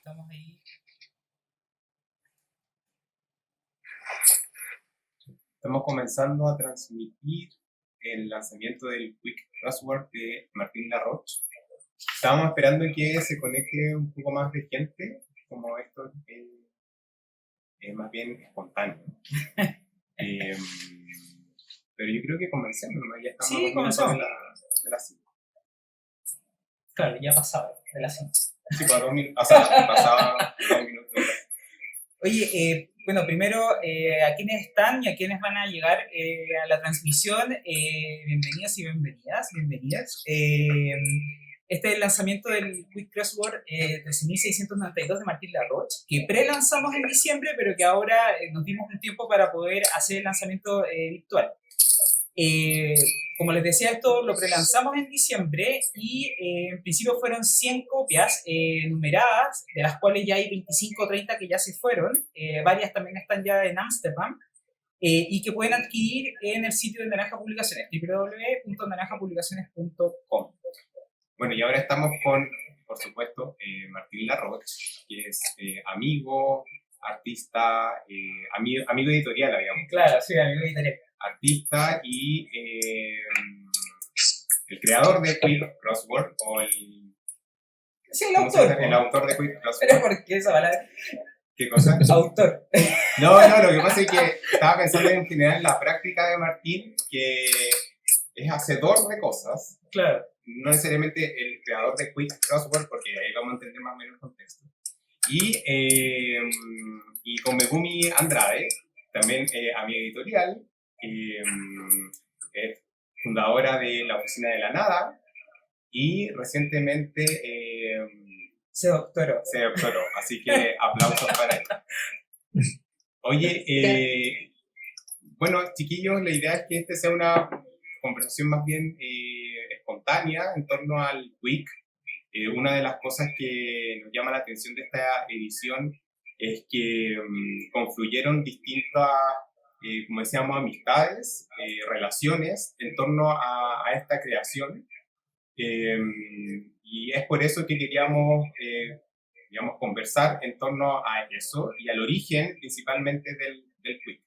Estamos ahí. Estamos comenzando a transmitir el lanzamiento del Quick Crossword de Martín Laroche. Estábamos esperando que se conecte un poco más de gente, como esto es más bien espontáneo. Pero yo creo que comencemos, ¿no? Ya estamos a Sí, 2 minutos comenzamos. de las 5. Claro, ya pasaba de las 5. Sí, para 2 minutos, o sea, pasaba 2 minutos. Oye, bueno, primero a quienes están y a quienes van a llegar a la transmisión, bienvenidos y bienvenidas. Este es el lanzamiento del Quick Crossword 13.692 de Martín Laroche, que pre-lanzamos en diciembre, pero que ahora nos dimos un tiempo para poder hacer el lanzamiento virtual. Como les decía, esto lo prelanzamos en diciembre y en principio fueron 100 copias numeradas, de las cuales ya hay 25 o 30 que ya se fueron. Varias también están ya en Amsterdam y que pueden adquirir en el sitio de Naranja Publicaciones, www.naranjapublicaciones.com. Bueno, y ahora estamos con, por supuesto, Martín Laroche, que es amigo, artista, amigo editorial, habíamos dicho. Claro, sí, amigo editorial. Artista y el creador de Quick Crossword, o el... Sí, el autor. El autor de Quick Pero Crossword. ¿por qué esa palabra? ¿Qué cosa? Autor. No, lo que pasa es que estaba pensando en general en la práctica de Martín, que es hacedor de cosas. Claro. No necesariamente el creador de Quick Crossword, porque ahí vamos a entender más o menos el contexto. Y con Megumi Andrade, también amiga editorial, es fundadora de la Oficina de la Nada y recientemente Se doctoró. Así que aplausos para él. Oye, bueno, chiquillos, la idea es que este sea una conversación más bien espontánea en torno al Quick. Una de las cosas que nos llama la atención de esta edición es que confluyeron distintas, como decíamos, amistades, relaciones en torno a esta creación. Y es por eso que queríamos, digamos, conversar en torno a eso y al origen principalmente del Quick.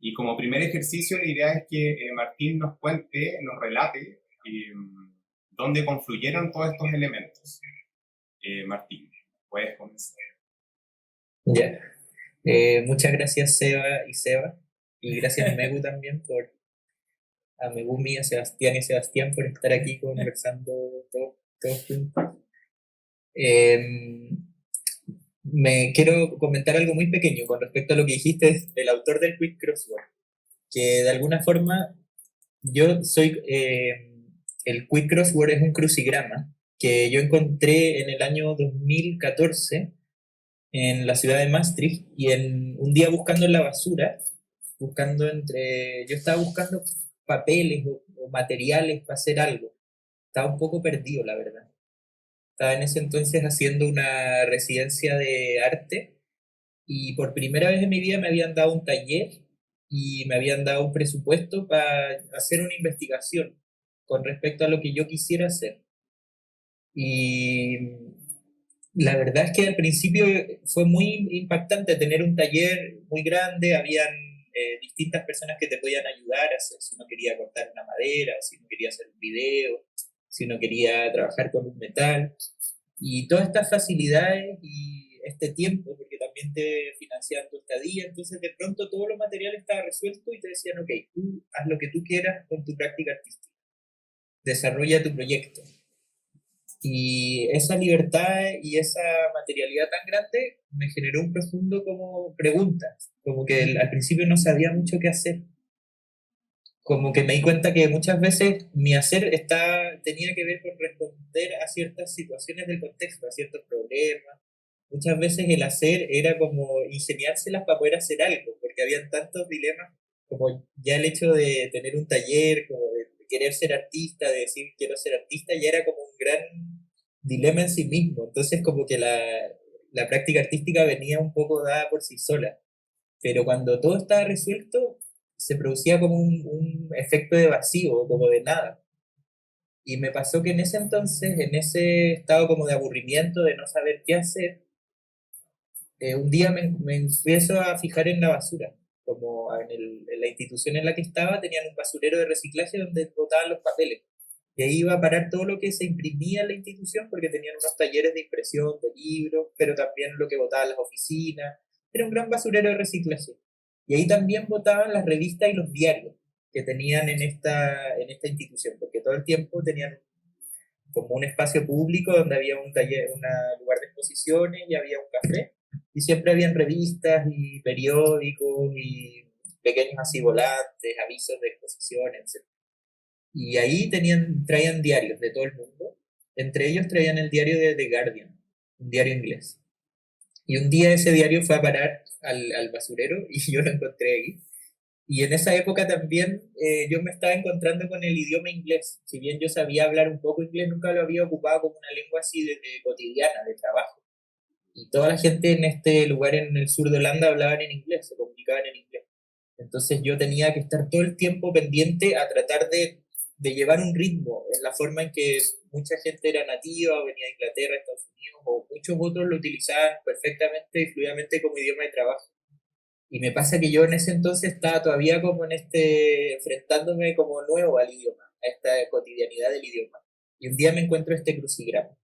Y como primer ejercicio, la idea es que Martín nos cuente, nos relate dónde confluyeron todos estos elementos. Martín, puedes comenzar. Ya. Muchas gracias Seba y Seba, y gracias Megu también a Megumi, a Sebastián y Sebastián por estar aquí conversando todos juntos. Me quiero comentar algo muy pequeño con respecto a lo que dijiste del autor del Quick Crossword, que de alguna forma yo soy, el Quick Crossword es un crucigrama que yo encontré en el año 2014 en la ciudad de Maastricht, y un día buscando en la basura, yo estaba buscando papeles o materiales para hacer algo. Estaba un poco perdido, la verdad. Estaba en ese entonces haciendo una residencia de arte y por primera vez en mi vida me habían dado un taller y me habían dado un presupuesto para hacer una investigación con respecto a lo que yo quisiera hacer. Y la verdad es que al principio fue muy impactante tener un taller muy grande, habían distintas personas que te podían ayudar a hacer, si uno quería cortar una madera, si uno quería hacer un video, si uno quería trabajar con un metal, y todas estas facilidades y este tiempo, porque también te financiaban tu estadía, entonces de pronto todo lo material estaba resuelto y te decían, ok, tú haz lo que tú quieras con tu práctica artística, desarrolla tu proyecto. Y esa libertad y esa materialidad tan grande me generó un profundo como pregunta, como que al principio no sabía mucho qué hacer, como que me di cuenta que muchas veces mi hacer tenía que ver con responder a ciertas situaciones del contexto, a ciertos problemas. Muchas veces el hacer era como ingeniárselas para poder hacer algo, porque habían tantos dilemas, como ya el hecho de tener un taller, como de querer ser artista, de decir quiero ser artista, ya era como un gran dilema en sí mismo. Entonces como que la práctica artística venía un poco dada por sí sola. Pero cuando todo estaba resuelto, se producía como un efecto de vacío, como de nada. Y me pasó que en ese entonces, en ese estado como de aburrimiento, de no saber qué hacer, un día me empiezo a fijar en la basura. Como en la institución en la que estaba, tenían un basurero de reciclaje donde botaban los papeles. Y ahí iba a parar todo lo que se imprimía en la institución, porque tenían unos talleres de impresión de libros, pero también lo que botaban las oficinas. Era un gran basurero de reciclaje. Y ahí también botaban las revistas y los diarios que tenían en esta institución, porque todo el tiempo tenían como un espacio público donde había un taller, un lugar de exposiciones y había un café. Y siempre habían revistas y periódicos y pequeños así volantes, avisos de exposiciones, etc. Y ahí traían diarios de todo el mundo. Entre ellos traían el diario de The Guardian, un diario inglés. Y un día ese diario fue a parar al basurero y yo lo encontré ahí. Y en esa época también yo me estaba encontrando con el idioma inglés. Si bien yo sabía hablar un poco inglés, nunca lo había ocupado como una lengua así de cotidiana, de trabajo. Y toda la gente en este lugar en el sur de Holanda hablaban en inglés, se comunicaban en inglés. Entonces yo tenía que estar todo el tiempo pendiente a tratar de llevar un ritmo, en la forma en que mucha gente era nativa, o venía de Inglaterra, Estados Unidos, o muchos otros lo utilizaban perfectamente y fluidamente como idioma de trabajo. Y me pasa que yo en ese entonces estaba todavía como enfrentándome como nuevo al idioma, a esta cotidianidad del idioma. Y un día me encuentro este crucigrama.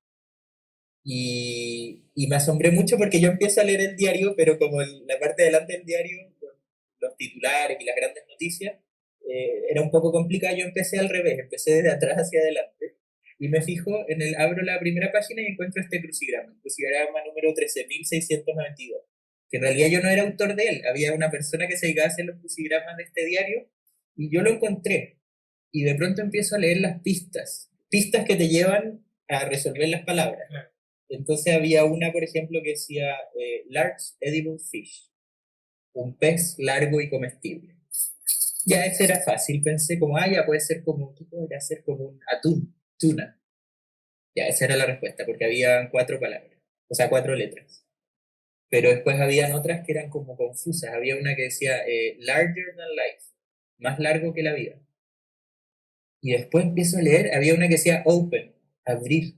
Y me asombré mucho porque yo empiezo a leer el diario, pero como la parte de delante del diario, con los titulares y las grandes noticias, era un poco complicado. Yo empecé al revés, empecé desde atrás hacia adelante. Y me fijo, abro la primera página y encuentro este crucigrama, el crucigrama número 13.692, que en realidad yo no era autor de él, había una persona que se dedicaba a hacer los crucigramas de este diario, y yo lo encontré. Y de pronto empiezo a leer las pistas que te llevan a resolver las palabras. Claro. Entonces había una, por ejemplo, que decía large edible fish, un pez largo y comestible. Ya ese era fácil, pensé como, ya puede ser como, ¿qué podría ser? Como un atún, tuna. Ya esa era la respuesta, porque había 4 palabras, o sea, 4 letras. Pero después habían otras que eran como confusas. Había una que decía larger than life, más largo que la vida. Y después empiezo a leer, había una que decía open, abrir.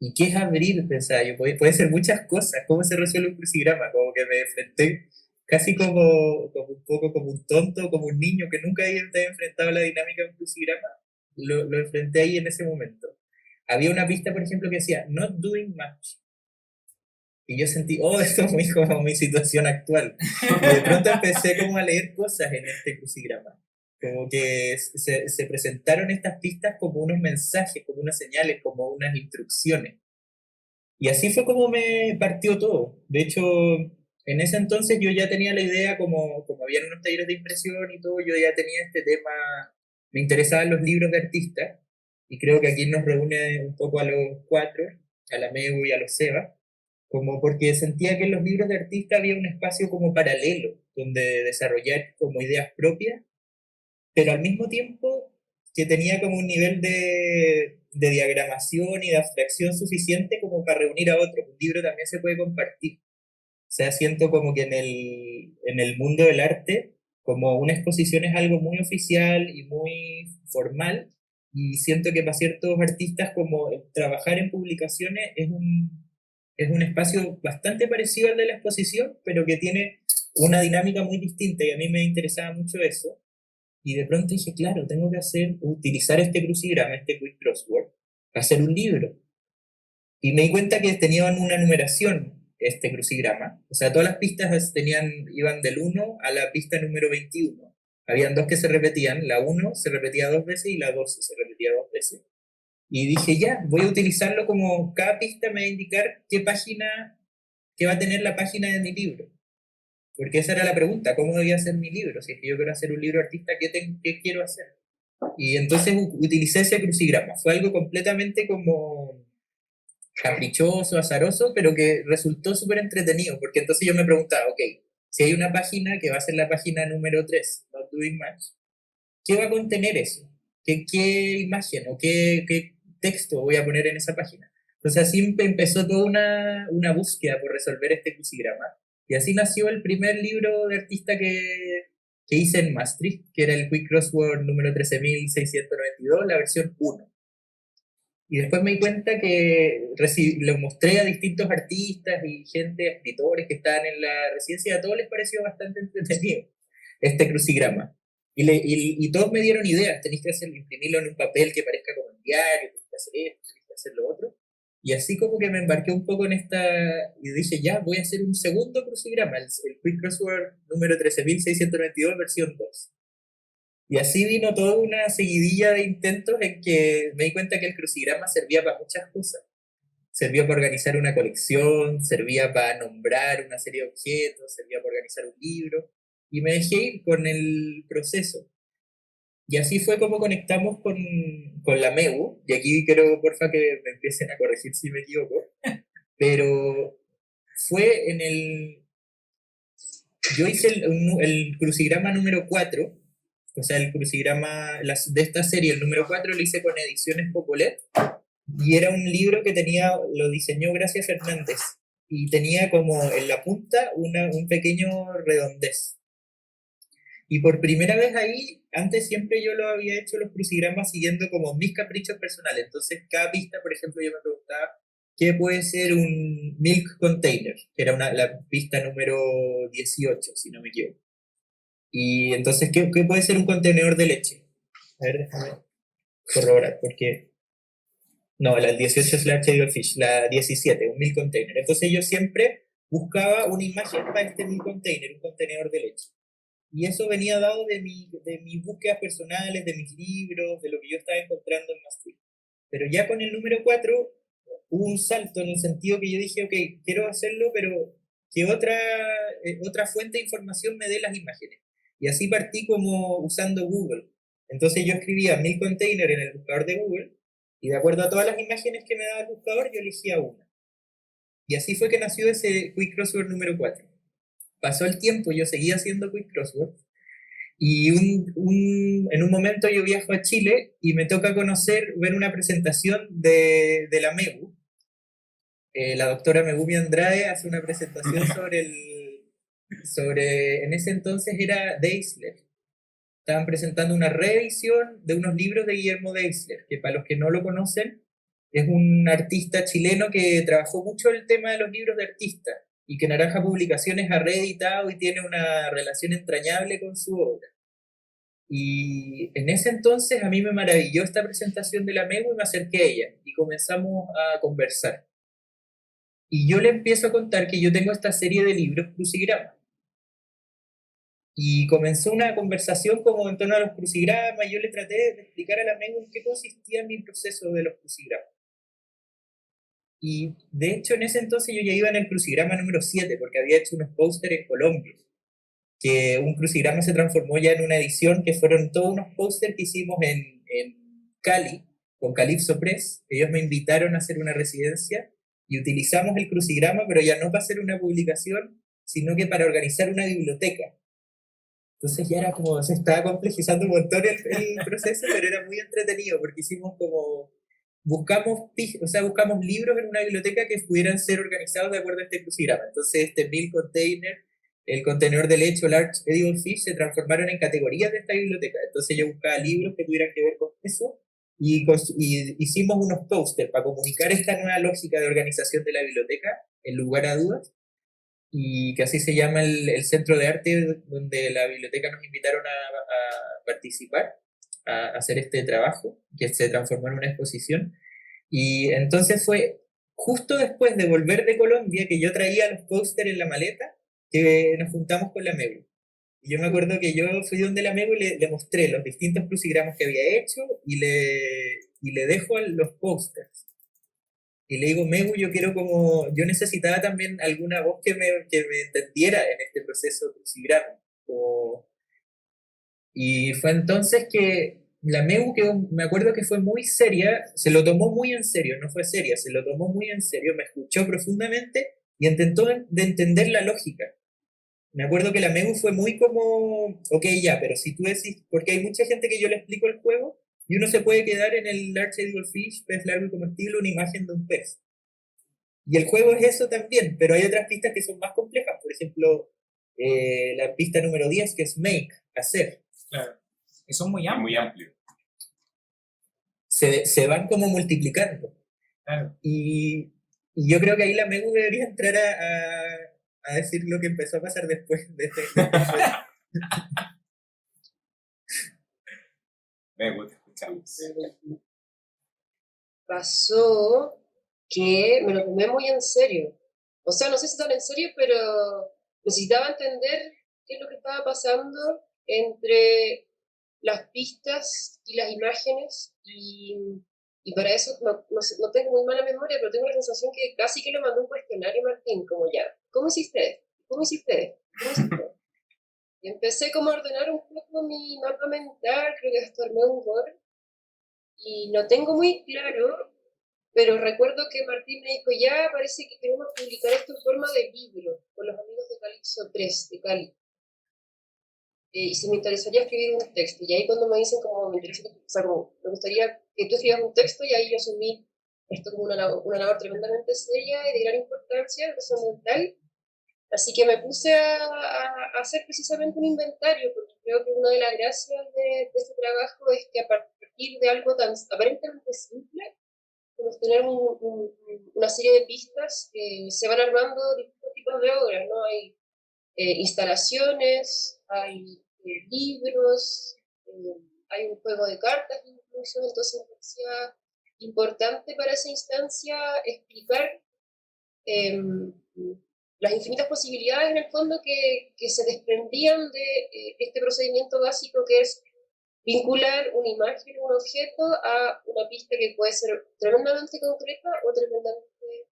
¿Y qué es abrir? Pensaba yo, puede ser muchas cosas. ¿Cómo se resuelve un crucigrama? Como que me enfrenté casi como un poco como un tonto, como un niño que nunca había enfrentado a la dinámica de un crucigrama. Lo enfrenté ahí en ese momento. Había una pista, por ejemplo, que decía not doing much. Y yo sentí, esto es muy como mi situación actual. Y de pronto empecé como a leer cosas en este crucigrama. Como que se presentaron estas pistas como unos mensajes, como unas señales, como unas instrucciones. Y así fue como me partió todo. De hecho, en ese entonces yo ya tenía la idea, como había unos talleres de impresión y todo, yo ya tenía este tema, me interesaban los libros de artistas, y creo que aquí nos reúne un poco a los 4, a la MEU y a los SEBA, como porque sentía que en los libros de artista había un espacio como paralelo, donde desarrollar como ideas propias, pero al mismo tiempo que tenía como un nivel de diagramación y de abstracción suficiente como para reunir a otros. Un libro también se puede compartir. O sea, siento como que en el mundo del arte, como una exposición es algo muy oficial y muy formal, y siento que para ciertos artistas como trabajar en publicaciones es un espacio bastante parecido al de la exposición, pero que tiene una dinámica muy distinta, y a mí me interesaba mucho eso. Y de pronto dije, claro, tengo que utilizar este crucigrama, este quick crossword, para hacer un libro. Y me di cuenta que tenían una numeración este crucigrama. O sea, todas las pistas iban del 1 a la pista número 21. Habían 2 que se repetían, la 1 se repetía 2 veces y la 2 se repetía 2 veces. Y dije, ya, voy a utilizarlo como cada pista me va a indicar qué va a tener la página de mi libro. Porque esa era la pregunta, ¿cómo debía ser mi libro? Si es que yo quiero hacer un libro artista, ¿qué quiero hacer? Y entonces utilicé ese crucigrama. Fue algo completamente como caprichoso, azaroso, pero que resultó súper entretenido, porque entonces yo me preguntaba, ok, si hay una página que va a ser la página número 3, Not Doing Much, ¿qué va a contener eso? ¿Qué imagen o qué texto voy a poner en esa página? Entonces así empezó toda una búsqueda por resolver este crucigrama. Y así nació el primer libro de artista que hice en Maastricht, que era el Quick Crossword número 13.692, la versión 1. Y después me di cuenta que lo mostré a distintos artistas y gente, escritores que estaban en la residencia, y a todos les pareció bastante entretenido este crucigrama. Y todos me dieron ideas, tenéis que imprimirlo en un papel que parezca como un diario, tenéis que hacer esto, tenéis que hacer lo otro. Y así como que me embarqué un poco en esta, y dije, ya, voy a hacer un segundo crucigrama, el Quick Crossword número 13.692, versión 2. Y así vino toda una seguidilla de intentos en que me di cuenta que el crucigrama servía para muchas cosas. Servía para organizar una colección, servía para nombrar una serie de objetos, servía para organizar un libro. Y me dejé ir con el proceso. Y así fue como conectamos con la MEU. Y aquí quiero, porfa, que me empiecen a corregir si me equivoco. Pero fue en el... Yo hice el crucigrama número 4. O sea, el crucigrama de esta serie, el número 4, lo hice con Ediciones Popolet, y era un libro que lo diseñó Gracia Fernández, y tenía como en la punta un pequeño redondez. Y por primera vez ahí, antes siempre yo lo había hecho los crucigramas siguiendo como mis caprichos personales. Entonces, cada pista, por ejemplo, yo me preguntaba, ¿qué puede ser un milk container? Que era la pista número 18, si no me equivoco. Y entonces, ¿qué puede ser un contenedor de leche? A ver, déjame corroborar, porque... No, la 18 es la Fish, la 17, un milk container. Entonces yo siempre buscaba una imagen para este milk container, un contenedor de leche. Y eso venía dado de mis búsquedas personales, de mis libros, de lo que yo estaba encontrando en Mastic. Pero ya con el número 4 hubo un salto en el sentido que yo dije, ok, quiero hacerlo, pero que otra fuente de información me dé las imágenes. Y así partí como usando Google. Entonces yo escribía milk container en el buscador de Google, y de acuerdo a todas las imágenes que me daba el buscador, yo elegía una. Y así fue que nació ese Quick Crossword número 4. Pasó el tiempo, yo seguía haciendo Quick Crossword, y en un momento yo viajo a Chile y me toca ver una presentación de la MEU. La doctora Megumi Andrade hace una presentación en ese entonces era Deisler. Estaban presentando una reedición de unos libros de Guillermo Deisler, que para los que no lo conocen, es un artista chileno que trabajó mucho el tema de los libros de artistas, y que Naranja Publicaciones ha reeditado y tiene una relación entrañable con su obra. Y en ese entonces a mí me maravilló esta presentación de la MEU y me acerqué a ella y comenzamos a conversar. Y yo le empiezo a contar que yo tengo esta serie de libros crucigramas. Y comenzó una conversación como en torno a los crucigramas, y yo le traté de explicar a la MEU en qué consistía mi proceso de los crucigramas. Y de hecho en ese entonces yo ya iba en el crucigrama número 7, porque había hecho unos pósteres en Colombia, que un crucigrama se transformó ya en una edición, que fueron todos unos pósteres que hicimos en Cali, con Calypso Press. Ellos me invitaron a hacer una residencia, y utilizamos el crucigrama, pero ya no para hacer una publicación, sino que para organizar una biblioteca. Entonces ya era como, se estaba complejizando un montón el proceso, pero era muy entretenido, porque hicimos como, buscamos libros en una biblioteca que pudieran ser organizados de acuerdo a este crucigrama. Entonces este milk container, el contenedor de leche o Large Edible Fish se transformaron en categorías de esta biblioteca. Entonces yo buscaba libros que tuvieran que ver con eso, y hicimos unos pósters para comunicar esta nueva lógica de organización de la biblioteca, en lugar a dudas, y que así se llama el centro de arte donde la biblioteca nos invitaron a participar, a hacer este trabajo, que se transformó en una exposición. Y entonces fue justo después de volver de Colombia, que yo traía los pósters en la maleta, que nos juntamos con la MEU. Y yo me acuerdo que yo fui donde la MEU y le mostré los distintos crucigramas que había hecho, y le dejo los pósters. Y le digo, Megu, yo necesitaba también alguna voz que me entendiera en este proceso de crucigrama. Y fue entonces que la Megu, que me acuerdo que fue muy seria, se lo tomó muy en serio, no fue seria, se lo tomó muy en serio, me escuchó profundamente y intentó de entender la lógica. Me acuerdo que la Megu fue muy como, ok, ya, pero si tú decís, porque hay mucha gente que yo le explico el juego, y uno se puede quedar en el Large Edible Fish, pez largo y comestible, una imagen de un pez. Y el juego es eso también, pero hay otras pistas que son más complejas. Por ejemplo, la pista número 10, que es make, hacer. Claro. Eso es muy amplio. Muy amplio. se van como multiplicando. Claro. Y yo creo que ahí la Megu debería entrar a decir lo que empezó a pasar después de este Me gusta, escuchamos. Pasó que me lo tomé muy en serio. O sea, no sé si tan en serio, pero necesitaba entender qué es lo que estaba pasando entre las pistas y las imágenes y para eso no tengo muy mala memoria, pero tengo la sensación que casi que le mandé un cuestionario a Martín, como ya, ¿cómo hiciste? ¿Cómo hiciste? ¿Cómo hiciste? Y empecé como a ordenar un poco mi mapa mental, creo que hasta armé un Word, y lo tengo muy claro, pero recuerdo que Martín me dijo, ya parece que queremos publicar esto en forma de libro, con los amigos de Calipso 3, de Cali. Y si me interesaría escribir un texto, y ahí cuando me dicen como me interesa, o sea, como me gustaría que tú escribas un texto, y ahí yo asumí esto como una labor tremendamente seria y de gran importancia, trascendental. Así que me puse a hacer precisamente un inventario, porque creo que una de las gracias de este trabajo es que a partir de algo tan aparentemente simple, como tener una serie de pistas, se van armando distintos tipos de obras, ¿no? Hay instalaciones, hay libros, hay un juego de cartas incluso, entonces me parecía importante para esa instancia explicar las infinitas posibilidades en el fondo que se desprendían de este procedimiento básico que es vincular una imagen, un objeto a una pista que puede ser tremendamente concreta o tremendamente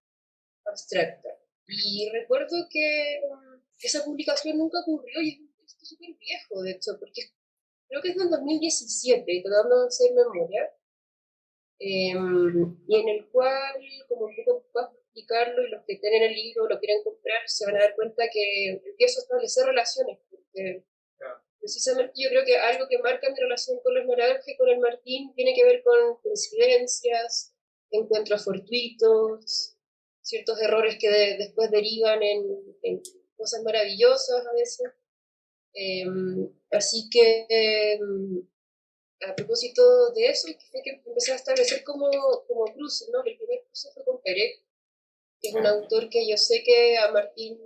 abstracta. Y recuerdo que esa publicación nunca ocurrió y es un texto súper viejo, de hecho, porque creo que es del 2017, y tratando de hacer memoria, y en el cual, como un poco para explicarlo, y los que tienen el libro lo quieren comprar, se van a dar cuenta que empiezo a establecer relaciones, porque precisamente yo creo que algo que marca mi relación con los naranjas y con el Martín tiene que ver con coincidencias, encuentros fortuitos, ciertos errores que después derivan en cosas maravillosas a veces. Así que a propósito de eso, fue que empecé a establecer como cruces, ¿no? El primer cruce fue con Perec, que es un autor que yo sé que a Martín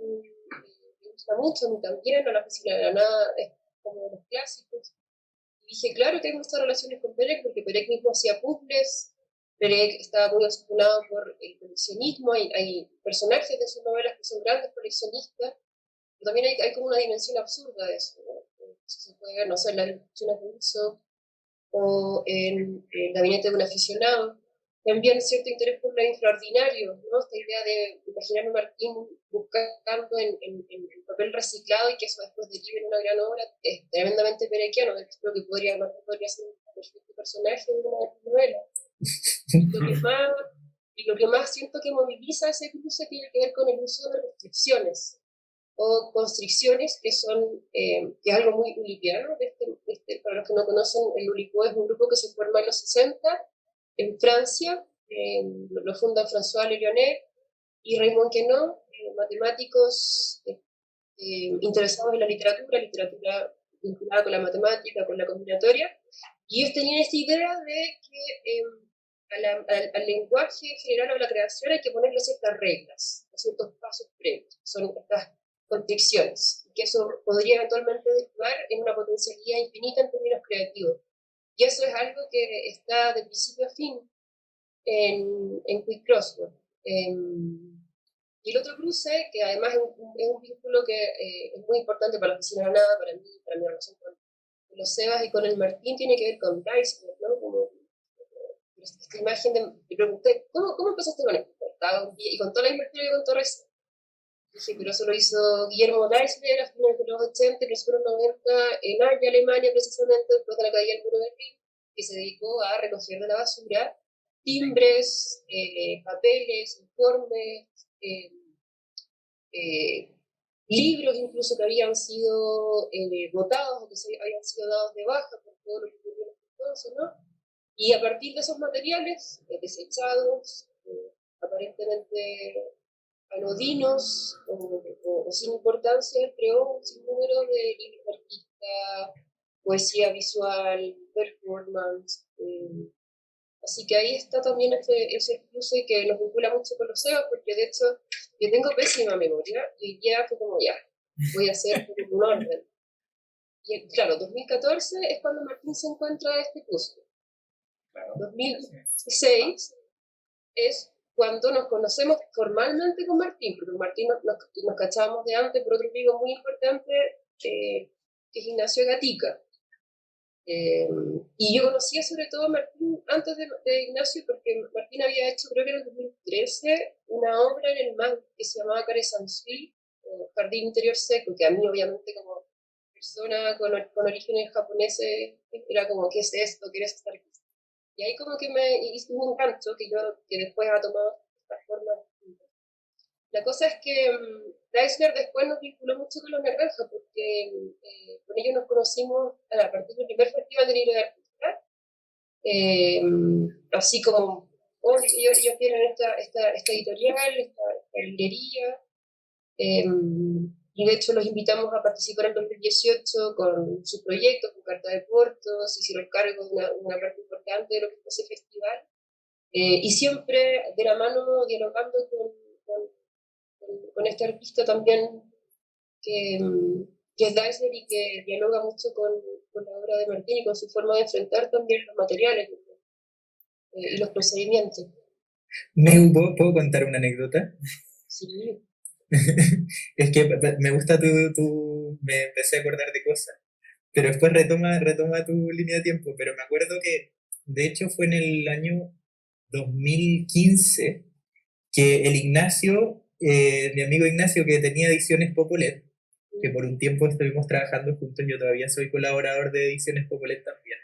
le gusta mucho, a mí también, no la oficina de la nada, es como de los clásicos. Y dije, claro, tengo estas relaciones con Perec, porque Perec mismo hacía puzzles, Perec estaba muy obsesionado por el coleccionismo, hay personajes de sus novelas que son grandes coleccionistas, pero también hay como una dimensión absurda de eso, ¿no? Se puede ver, no sé, en las ilustraciones de Uso, o en el gabinete de un aficionado. También cierto interés por lo infraordinario, ¿no? Esta idea de imaginar a Martín buscando en papel reciclado y que eso después derive en una gran obra es tremendamente perequiano. Creo que Martín podría ser un perfecto personaje de una novela. Lo que más siento que moviliza ese cruce tiene que ver con el uso de restricciones o constricciones, que es algo muy ulipiano. Para los que no conocen, el Ulipo es un grupo que se forma en los 60 en Francia, lo fundan François Lelionet y Raymond Queneau, matemáticos interesados en la literatura vinculada con la matemática, con la combinatoria, y ellos tenían esta idea de que al lenguaje en general o a la creación hay que ponerle ciertas reglas, ciertos pasos previos, son estas constricciones, que eso podría eventualmente derivar en una potencialidad infinita en términos creativos. Y eso es algo que está de principio a fin en Quick Crossword. Y el otro cruce, que además es un vínculo que es muy importante para la oficina de nada, para mí, para mi relación con los Sebas y con el Martín, tiene que ver con Dice, ¿no? Como esta imagen le pregunté, ¿cómo empezaste con esto? Y con toda la historia que contó recién. Dije, pero eso lo hizo Guillermo Deisler a finales de los 80, principios de los 90, en Alemania, precisamente, después de la caída del muro de Berlín, que se dedicó a recoger de la basura timbres, papeles, informes, libros incluso que habían sido votados o que habían sido dados de baja por todo lo que ocurrió entonces, ¿no? Y a partir de esos materiales desechados, aparentemente anodinos o sin importancia, creó un sinnúmero de libros de artista, poesía visual, performance, Así que ahí está también ese cruce que nos vincula mucho con los CEOs, porque de hecho yo tengo pésima memoria y ya fue como ya, voy a hacer un orden. Y claro, 2014 es cuando Martín se encuentra este cruce. Claro. 2016 es cuando nos conocemos formalmente con Martín, porque con Martín nos cachábamos de antes por otro amigo muy importante, que es Ignacio Gatica. Y yo conocía sobre todo a Martín antes de Ignacio, porque Martín había hecho, creo que en el 2013, una obra en el MAG que se llamaba Care Sansui, Jardín Interior Seco, que a mí obviamente como persona con orígenes japoneses era como, ¿qué es esto? ¿Quieres estar aquí? Y ahí como que me hizo un gancho que después ha tomado esta forma. La cosa es que Deisler después nos vinculó mucho con los Naranja, porque con ellos nos conocimos a partir del primer festival de libro de artista. Así como ellos tienen esta editorial, esta librería, y de hecho los invitamos a participar en 2018 con sus proyectos, con Carta de Puertos, hicieron cargo de una parte importante de lo que fue ese festival, y siempre de la mano dialogando con este artista también que es Deisler y que dialoga mucho con la obra de Martín y con su forma de enfrentar también los materiales y los procedimientos. ¿Puedo contar una anécdota? Sí. Es que me gusta me empecé a acordar de cosas, pero después retoma tu línea de tiempo, pero me acuerdo que de hecho fue en el año 2015 que el Ignacio, mi amigo Ignacio, que tenía Ediciones Popolet, que por un tiempo estuvimos trabajando juntos, yo todavía soy colaborador de Ediciones Popolet también,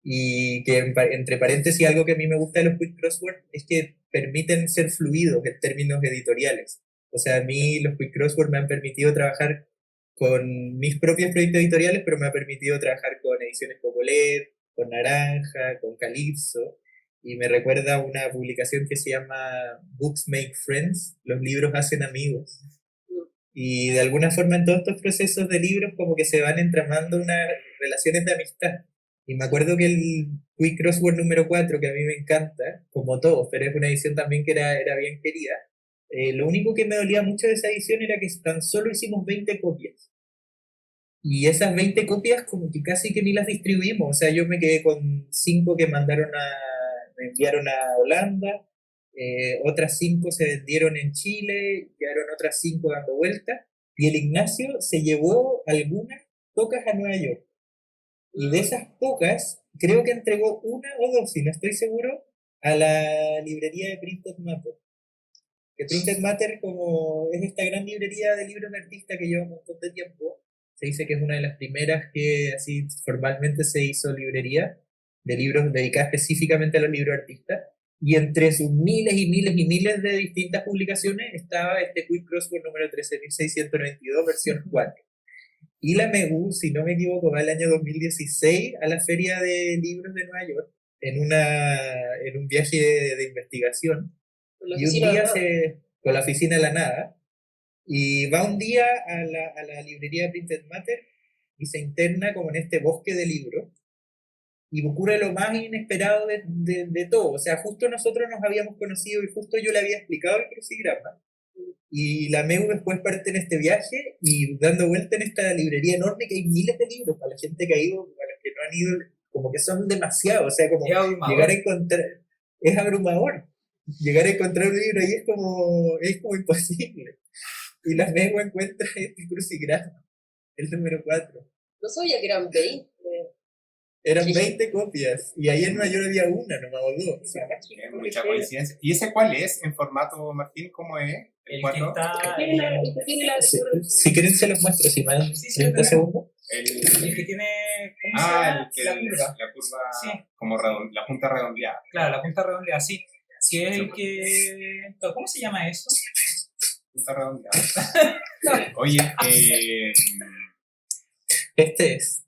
y que entre paréntesis algo que a mí me gusta de los quick crosswords es que permiten ser fluidos en términos editoriales. O sea, a mí los quick crosswords me han permitido trabajar con mis propios proyectos editoriales, pero me ha permitido trabajar con Ediciones Popolet, con Naranja, con Calypso, y me recuerda una publicación que se llama Books Make Friends, los libros hacen amigos. Y de alguna forma en todos estos procesos de libros como que se van entramando unas relaciones de amistad. Y me acuerdo que el Quick Crossword número 4, que a mí me encanta, como todos, pero es una edición también que era bien querida, lo único que me dolía mucho de esa edición era que tan solo hicimos 20 copias. Y esas 20 copias como que casi que ni las distribuimos. O sea, yo me quedé con 5 que me enviaron a Holanda, otras 5 se vendieron en Chile, quedaron otras 5 dando vueltas, y el Ignacio se llevó algunas pocas a Nueva York. Y de esas pocas, creo que entregó una o dos, si no estoy seguro, a la librería de Printed Matter. Que Printed Matter, como es esta gran librería de libros de artista que lleva un montón de tiempo, se dice que es una de las primeras que así formalmente se hizo librería de libros dedicada específicamente a los libros de artistas. Y entre sus miles y miles y miles de distintas publicaciones estaba este Quick Crossword número 13.692, versión 4. Y la MEU, si no me equivoco, va el año 2016 a la Feria de Libros de Nueva York en un viaje de investigación. Y un día con la oficina de la nada, y va un día a la librería de Printed Matter y se interna como en este bosque de libros. Y ocurre lo más inesperado de todo. O sea, justo nosotros nos habíamos conocido y justo yo le había explicado el crucigrama. Y la MEU después parte en este viaje y dando vuelta en esta librería enorme que hay miles de libros para la gente que ha ido, para los que no han ido, como que son demasiados. O sea, como llegar a encontrar, es abrumador. Llegar a encontrar un libro ahí es como imposible. Y la MEU encuentra este crucigrama, el número 4. No sabía que eran 20. Eran 20 copias, y ahí en Nueva York había una, nomás o dos. O sea, es mucha coincidencia. ¿Y ese cuál es en formato, Martín? ¿Cómo es? El 4. Si quieren se los muestro, si me dan 30 segundos. El que tiene, ¿cómo se llama? La curva. La curva, sí. Como la punta redondeada. Claro, la punta redondeada, sí. Que es el que... ¿Cómo se llama eso? Punta redondeada. Oye, este es.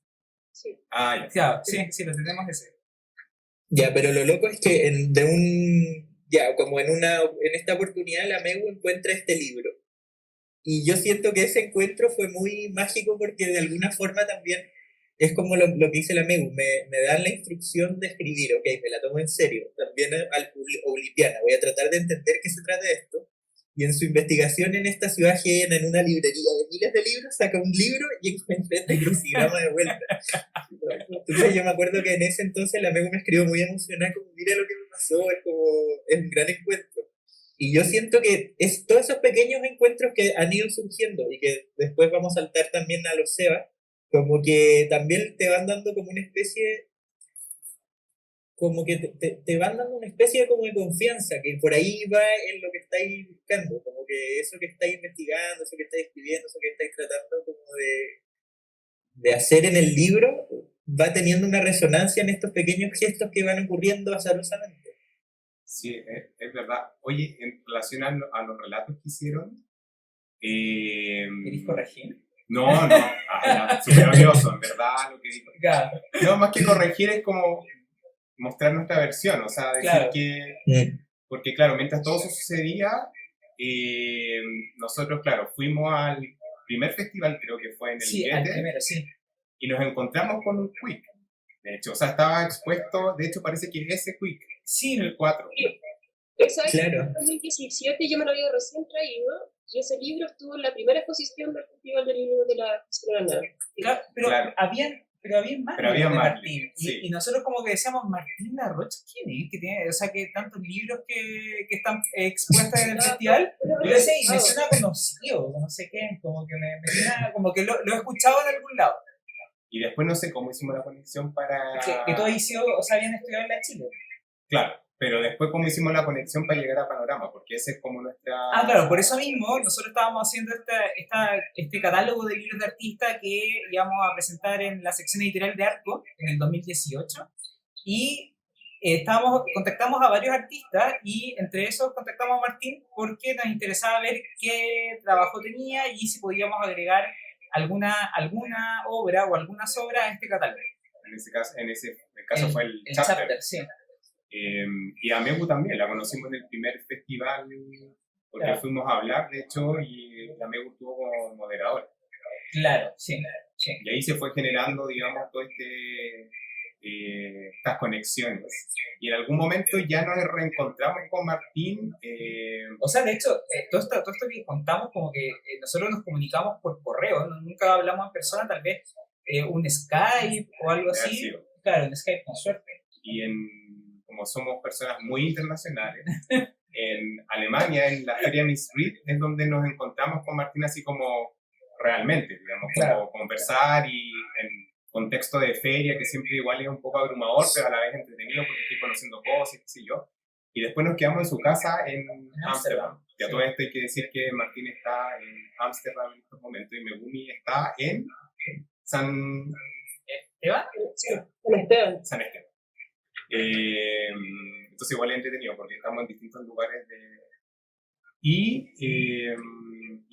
Ya, sí, lo tenemos ese. Ya, pero lo loco es que como en esta oportunidad la MEU encuentra este libro. Y yo siento que ese encuentro fue muy mágico porque de alguna forma también es como lo que dice la Megu, me dan la instrucción de escribir, ok, me la tomo en serio, también Olipiana, voy a tratar de entender qué se trata de esto, y en su investigación en esta ciudad ajena, en una librería de miles de libros, saca un libro y encuentra este crucigrama de vuelta. Entonces yo me acuerdo que en ese entonces la Megu me escribió muy emocionada, como mira lo que me pasó, es un gran encuentro. Y yo siento que es todos esos pequeños encuentros que han ido surgiendo y que después vamos a saltar también a los SEBA, como que también te van dando como una especie, como que te van dando una especie de como de confianza, que por ahí va en lo que estáis buscando, como que eso que estáis investigando, eso que estáis escribiendo, eso que estáis tratando como de hacer en el libro, va teniendo una resonancia en estos pequeños gestos que van ocurriendo azarosamente. Sí, es verdad. Oye, en relación a los relatos que hicieron... ¿Querés corregir? No, súper odioso, en verdad, lo que dijo. Claro. No, más que corregir es como mostrar nuestra versión, o sea, decir Claro. que... Porque, claro, mientras todo eso sucedía, nosotros, claro, fuimos al primer festival, creo que fue en el Sí, Guete, al primero, sí. y nos encontramos con un quick. De hecho, o sea, estaba expuesto, de hecho parece que es ese quick, Sí, el 4. Exacto, Claro. en 2017 yo me lo había recién traído y ese libro estuvo en la primera exposición del Festival de Libros de la Granada. claro, pero Claro. habían más Pero había libros de más, Martín. sí. Y nosotros como que decíamos, Martín Larroche, ¿quién es? Que tiene, o sea, que tantos libros que están expuestos en el festival. Yo decía, y me suena conocido, no sé qué, como que me suena, como que lo he escuchado en algún lado. Y después no sé cómo hicimos la conexión para... Que todos habían estudiado en la Chile. Claro, pero después cómo hicimos la conexión para llegar a Panorama, porque ese es como nuestra... Ah, claro, por eso mismo nosotros estábamos haciendo este catálogo de libros de artistas que íbamos a presentar en la sección editorial de Arco en el 2018 y contactamos a varios artistas y entre esos contactamos a Martín porque nos interesaba ver qué trabajo tenía y si podíamos agregar alguna obra o algunas obras a este catálogo. En ese caso fue el chapter. Sí. Y a Megu también, la conocimos en el primer festival, porque claro. Fuimos a hablar, de hecho, y la Megu estuvo como moderadora. Claro, sí. Y ahí se fue generando, digamos, todo estas conexiones. Y en algún momento ya nos reencontramos con Martín. O sea, de hecho, todo esto que contamos, como que nosotros nos comunicamos por correo, nunca hablamos en persona, tal vez un Skype o algo así. Claro, un Skype con suerte. Y como somos personas muy internacionales, en Alemania, en la feria Miss Read, es donde nos encontramos con Martín así como realmente, digamos, como conversar y en contexto de feria, que siempre igual es un poco abrumador, pero a la vez entretenido porque estoy conociendo cosas, qué sé yo. Y después nos quedamos en su casa en Ámsterdam. Y a todo esto hay que decir que Martín está en Ámsterdam en estos momentos y Megumi está en San Esteban. San Esteban. Entonces igual es entretenido porque estamos en distintos lugares y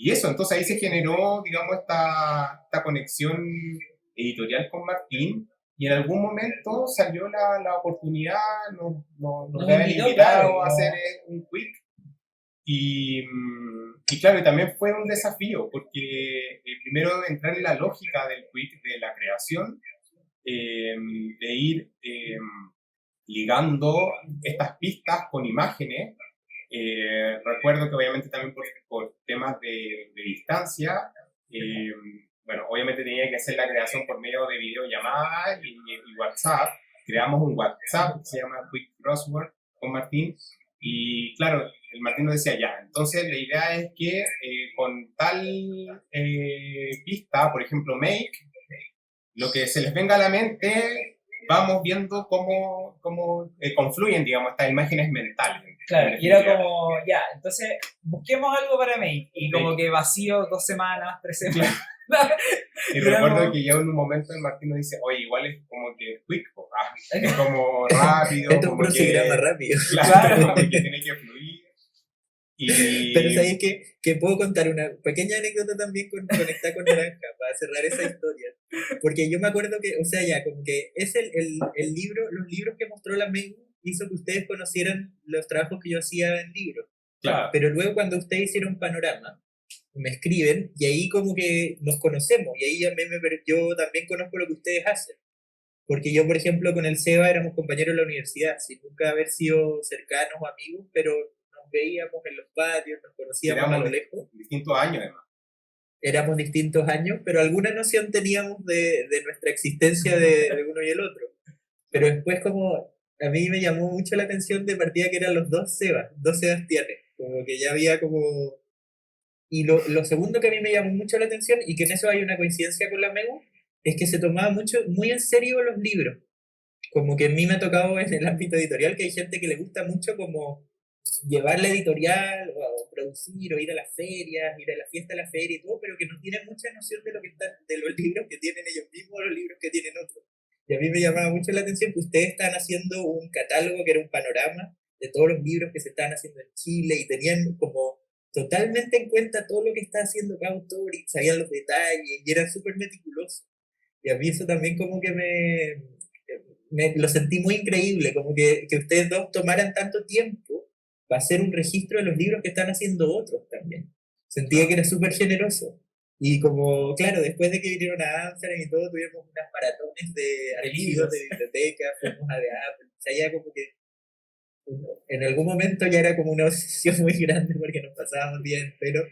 eso, entonces ahí se generó, digamos, esta conexión editorial con Martín y en algún momento salió la oportunidad, nos habían invitado a hacer un quick y claro, y también fue un desafío porque primero entrar en la lógica del quick, de la creación, de ir ligando estas pistas con imágenes. Recuerdo que obviamente también por temas de distancia, bueno, obviamente tenía que hacer la creación por medio de videollamadas y WhatsApp. Creamos un WhatsApp que se llama Quick Crossword con Martín y claro, el Martín nos decía ya, entonces la idea es que con tal pista, por ejemplo Make, lo que se les venga a la mente, vamos viendo cómo confluyen, digamos, estas imágenes mentales. Claro, y era como, ya, entonces busquemos algo para Make. Y como que vacío 2 semanas, 3 semanas. Y recuerdo que ya en un momento el Martín nos dice, oye, igual es como que quick, es como rápido. Esto es un crucigrama rápido. Claro, que tiene que fluir. Pero ¿sabes que puedo contar una pequeña anécdota también conectada con Naranja para cerrar esa historia? Porque yo me acuerdo que, o sea, ya, como que es el libro, los libros que mostró la Megu hizo que ustedes conocieran los trabajos que yo hacía en libros. Claro. Pero luego cuando ustedes hicieron Panorama, me escriben y ahí como que nos conocemos y ahí yo también conozco lo que ustedes hacen. Porque yo, por ejemplo, con el Seba éramos compañeros de la universidad, sin nunca haber sido cercanos o amigos, pero nos veíamos en los patios, nos conocíamos a lo Éramos lejos. distintos años, además. Éramos distintos años, pero alguna noción teníamos de nuestra existencia de uno y el otro. Pero después como a mí me llamó mucho la atención de partida que eran los dos Sebas, dos Sebastianes, como que ya había como... Y lo segundo que a mí me llamó mucho la atención, y que en eso hay una coincidencia con la MEU, es que se tomaba muy en serio los libros. Como que a mí me ha tocado en el ámbito editorial que hay gente que le gusta mucho como llevar la editorial o producir o ir a las ferias, ir a la fiesta de la feria y todo, pero que no tienen mucha noción de lo que están, de los libros que tienen ellos mismos o los libros que tienen otros. Y a mí me llamaba mucho la atención que ustedes estaban haciendo un catálogo que era un panorama de todos los libros que se estaban haciendo en Chile y tenían como totalmente en cuenta todo lo que está haciendo cada autor y sabían los detalles y eran súper meticulosos. Y a mí eso también como que me lo sentí muy increíble, como que ustedes dos tomaran tanto tiempo para hacer un registro de los libros que están haciendo otros también. Sentía que era súper generoso. Y como, claro, después de que vinieron a Amsterdam y todo, tuvimos unas maratones de archivos de biblioteca, fuimos a de Apple, o sea, ya como que en algún momento ya era como una obsesión muy grande porque nos pasábamos días enteros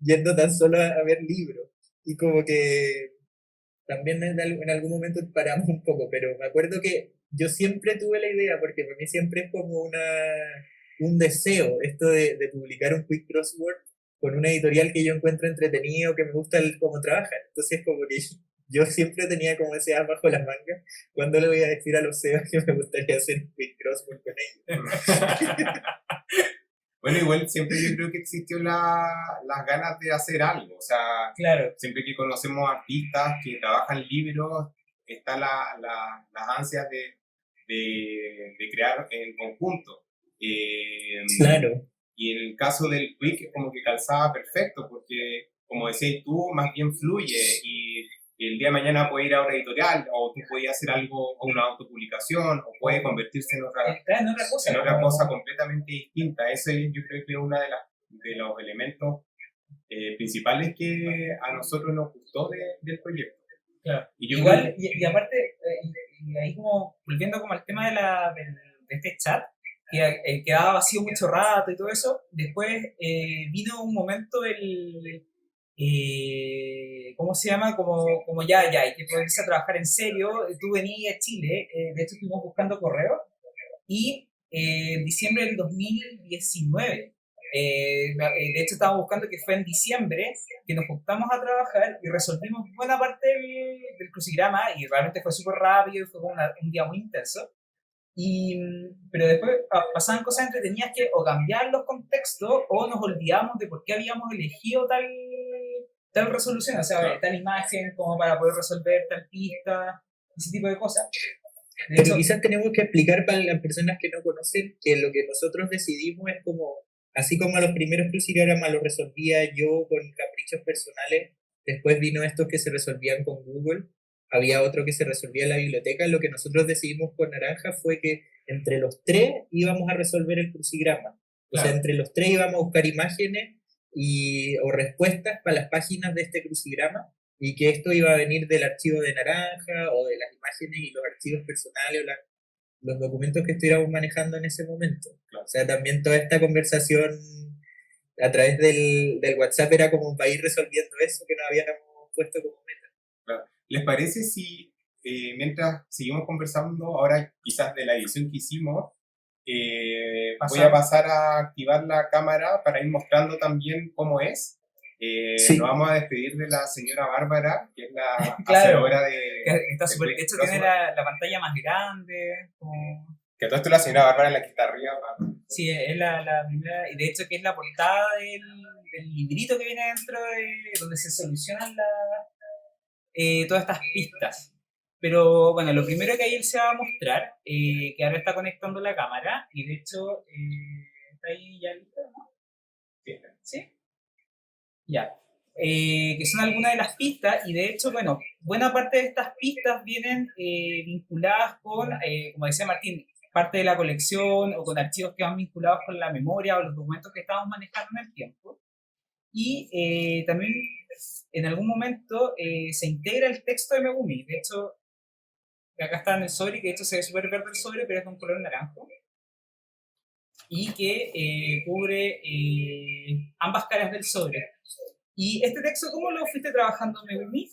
yendo tan solo a ver libros. Y como que también en algún momento paramos un poco, pero me acuerdo que yo siempre tuve la idea, porque para mí siempre es como un deseo esto de publicar un quick crossword con una editorial que yo encuentro entretenido, que me gusta cómo trabajan. Entonces como que yo siempre tenía como ese as bajo las mangas, cuando le voy a decir a los CEOs que me gustaría hacer un quick crossword con ellos. Bueno, igual siempre yo creo que existió las ganas de hacer algo, o sea, Claro. siempre que conocemos artistas que trabajan libros, está las ansias de crear en conjunto. Claro. Y en el caso del Quick es como que calzaba perfecto, porque como decías tú, más bien fluye y el día de mañana puede ir a una editorial o tú puedes hacer algo, o una autopublicación, o puede convertirse en otra cosa completamente distinta. Ese yo creo que es uno de los elementos principales que a nosotros nos gustó del proyecto. Claro. Y yo igual, y aparte, y ahí como volviendo como al tema de este chat, que quedaba vacío mucho rato y todo eso, después vino un momento ¿cómo se llama? Como ya, hay que ponerse a trabajar en serio. Tú venías a Chile, de hecho estuvimos buscando correo, y en diciembre del 2019, de hecho estábamos buscando que fue en diciembre, que nos juntamos a trabajar y resolvimos buena parte del crucigrama, y realmente fue súper rápido y fue como un día muy intenso. Pero después pasaban cosas entretenidas que o cambiaban los contextos o nos olvidamos de por qué habíamos elegido tal resolución, o sea, claro, tal imagen como para poder resolver tal pista, ese tipo de cosas. Pero quizás tenemos que explicar para las personas que no conocen que lo que nosotros decidimos es como, así como a los primeros crucigramas los resolvía yo con caprichos personales, después vino estos que se resolvían con Google, había otro que se resolvía en la biblioteca. Lo que nosotros decidimos con Naranja fue que entre los tres íbamos a resolver el crucigrama. O sea, entre los tres íbamos a buscar imágenes o respuestas para las páginas de este crucigrama, y que esto iba a venir del archivo de Naranja o de las imágenes y los archivos personales o los documentos que estuviéramos manejando en ese momento. O sea, también toda esta conversación a través del WhatsApp era como para ir resolviendo eso que nos habíamos puesto como meta. Claro. ¿Les parece si mientras seguimos conversando, ahora quizás de la edición que hicimos, voy a pasar a activar la cámara para ir mostrando también cómo es? Sí. Nos vamos a despedir de la señora Bárbara, que es la Claro, hacedora está súper, de hecho tiene la pantalla más grande. Que todo esto es la señora Bárbara, la que está arriba. Sí, es la primera, y de hecho que es la portada del librito que viene dentro donde se solucionan todas estas pistas. Pero bueno, lo primero que ahí él se va a mostrar, que ahora está conectando la cámara, y de hecho está ahí ya listo, ¿no? ¿Sí? Ya. Que son algunas de las pistas, y de hecho, bueno, buena parte de estas pistas vienen vinculadas con, como decía Martín, parte de la colección o con archivos que van vinculados con la memoria o los documentos que estamos manejando en el tiempo. y también en algún momento se integra el texto de Megumi. De hecho, acá está en el sobre, que de hecho se ve súper verde el sobre, pero es de un color naranjo, y que cubre ambas caras del sobre. ¿Y este texto cómo lo fuiste trabajando, Megumi?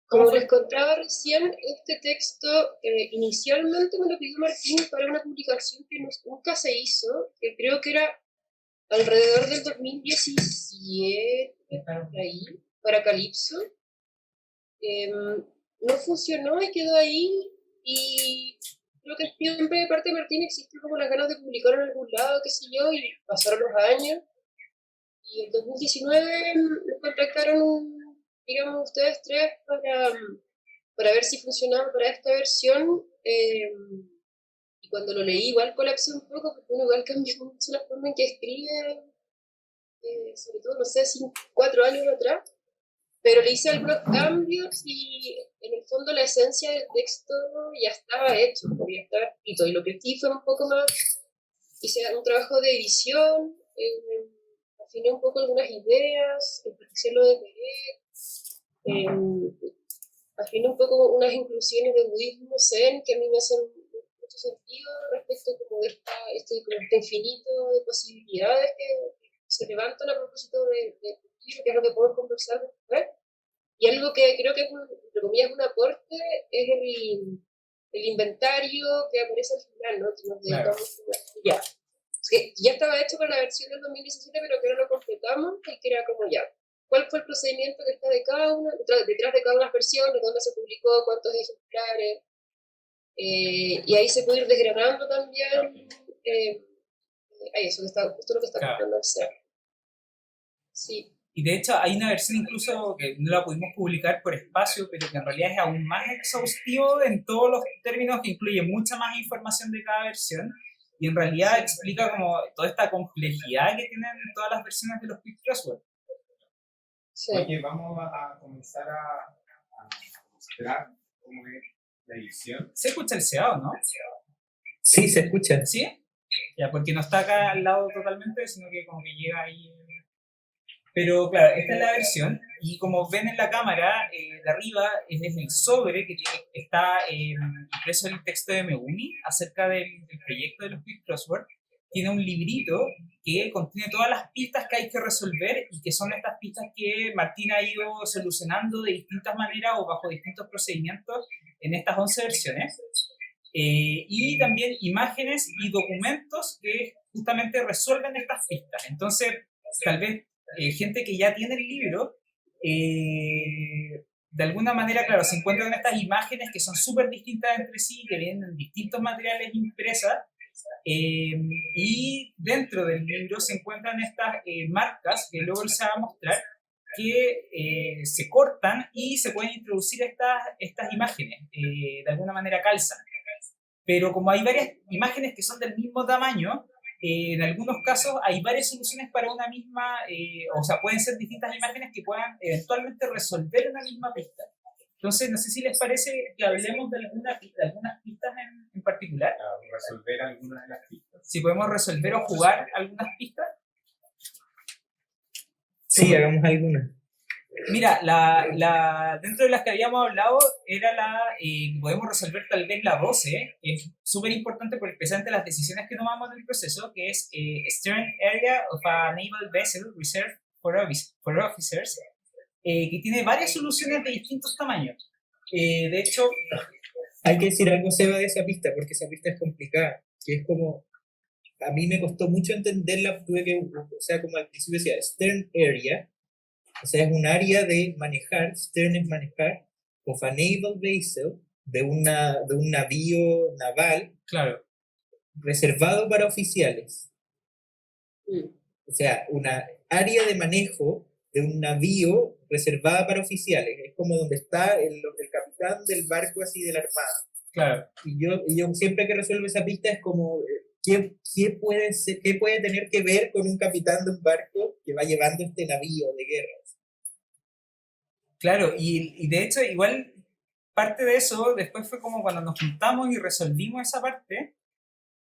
Como les contaba recién, este texto inicialmente me lo pidió Martín para una publicación que nunca se hizo, que creo que era alrededor del 2017, por ahí, para Calypso. No funcionó y quedó ahí, y creo que siempre de parte de Martín existió como las ganas de publicarlo en algún lado, qué sé yo, y pasaron los años. Y en 2019 nos contactaron, digamos, ustedes tres para ver si funcionaba para esta versión. Y cuando lo leí igual colapsé un poco, porque uno igual cambió mucho la forma en que escribe, sobre todo, no sé, 4 años atrás. Pero le hice algunos cambios y en el fondo la esencia del texto ya estaba hecho, ya estaba escrito. Y lo que sí fue un poco más, hice un trabajo de edición, afiné un poco algunas ideas, empecé lo de Peret, afiné un poco unas inclusiones de budismo zen que a mí me hacen mucho sentido respecto como de este infinito de posibilidades que se levantan a propósito de que es lo que podemos conversar después. Y algo que creo que es, entre comillas, un aporte es el inventario que aparece al final, ¿no? Que nos dedicamos ya. Que ya estaba hecho para la versión del 2017, pero que ahora lo completamos y que era como ya. ¿Cuál fue el procedimiento que está de cada una, detrás de cada una de las versiones, dónde se publicó, cuántos ejemplares? Y ahí se puede ir desgranando también. Eso que está, justo lo que está contando el ser. Sí. Y de hecho hay una versión incluso que no la pudimos publicar por espacio, pero que en realidad es aún más exhaustivo en todos los términos, que incluye mucha más información de cada versión, y en realidad explica como toda esta complejidad que tienen todas las versiones de los Quick Crossword. Sí. Oye, vamos a comenzar a mostrar cómo es la edición. ¿Se escucha el SEA o no? Sí, se escucha. ¿Sí? Ya, porque no está acá al lado totalmente, sino que como que llega ahí. Pero claro, esta es la versión, y como ven en la cámara, de arriba es el sobre que está impreso en el texto de Megumi acerca del proyecto de los Quick Crossword. Tiene un librito que contiene todas las pistas que hay que resolver, y que son estas pistas que Martín ha ido solucionando de distintas maneras o bajo distintos procedimientos en estas 11 versiones. Y también imágenes y documentos que justamente resuelven estas pistas. Entonces, tal vez gente que ya tiene el libro, de alguna manera, claro, se encuentran estas imágenes que son súper distintas entre sí, que vienen en distintos materiales impresas, y dentro del libro se encuentran estas marcas, que luego se va a mostrar, que se cortan y se pueden introducir estas imágenes, de alguna manera calzan. Pero como hay varias imágenes que son del mismo tamaño, en algunos casos hay varias soluciones para una misma, o sea, pueden ser distintas imágenes que puedan eventualmente resolver una misma pista. Entonces, no sé si les parece que hablemos de algunas pistas en particular. Resolver algunas de las pistas. Si podemos resolver o jugar algunas pistas. Sí, hagamos algunas. Mira, dentro de las que habíamos hablado era podemos resolver tal vez la 12, que es súper importante por especialmente las decisiones que tomamos en el proceso, que es Stern Area of a Naval Vessel Reserved for Officers, que tiene varias soluciones de distintos tamaños. De hecho, hay que decir algo, Seba, de esa pista, porque esa pista es complicada, que es como, a mí me costó mucho entenderla, o sea, como al principio decía, Stern Area, o sea, es un área de manejar, stern es manejar, of a naval vessel, de un navío naval, claro, reservado para oficiales. O sea, una área de manejo de un navío reservada para oficiales. Es como donde está el capitán del barco así de la armada. Claro. Y yo siempre que resuelvo esa pista es como, ¿qué puede tener que ver con un capitán de un barco que va llevando este navío de guerra? Claro, y de hecho igual parte de eso después fue como cuando nos juntamos y resolvimos esa parte,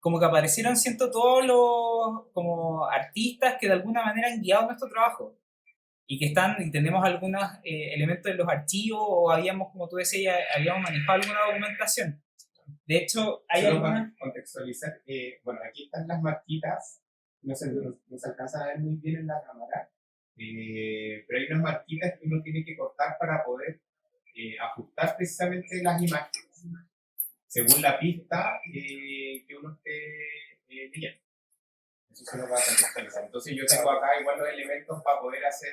como que aparecieron, siento, todos los como artistas que de alguna manera han guiado nuestro trabajo y que están, y tenemos algunos elementos de los archivos o habíamos, como tú decías, habíamos manejado alguna documentación. De hecho, hay Solo algunas... para contextualizar, bueno, aquí están las marquitas, no se alcanza a ver muy bien en la cámara, pero hay unas marquitas que uno tiene que cortar para poder ajustar precisamente las imágenes, según la pista que uno esté leyendo. Eso se lo va a contextualizar. Entonces yo tengo acá igual los elementos para poder hacer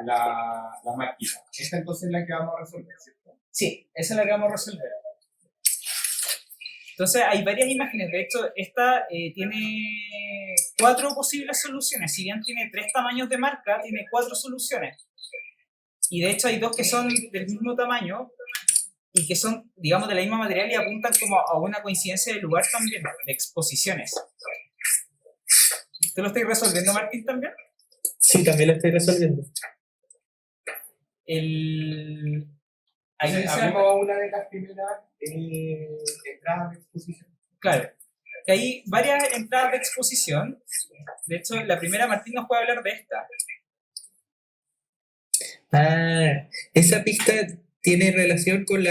las marquitas. Esta entonces es la que vamos a resolver, ¿cierto? Sí, esa es la que vamos a resolver. Entonces hay varias imágenes, de hecho esta tiene 4 posibles soluciones, si bien tiene 3 tamaños de marca, tiene 4 soluciones. Y de hecho hay 2 que son del mismo tamaño y que son, digamos, de la misma material y apuntan como a una coincidencia de lugar también, de exposiciones. ¿Tú lo estás resolviendo, Martín, también? Sí, también lo estoy resolviendo. Ahí Entonces, abrimos una de las primeras entradas de exposición. Claro, que hay varias entradas de exposición. De hecho, la primera, Martín nos puede hablar de esta. Ah, esa pista tiene relación cuando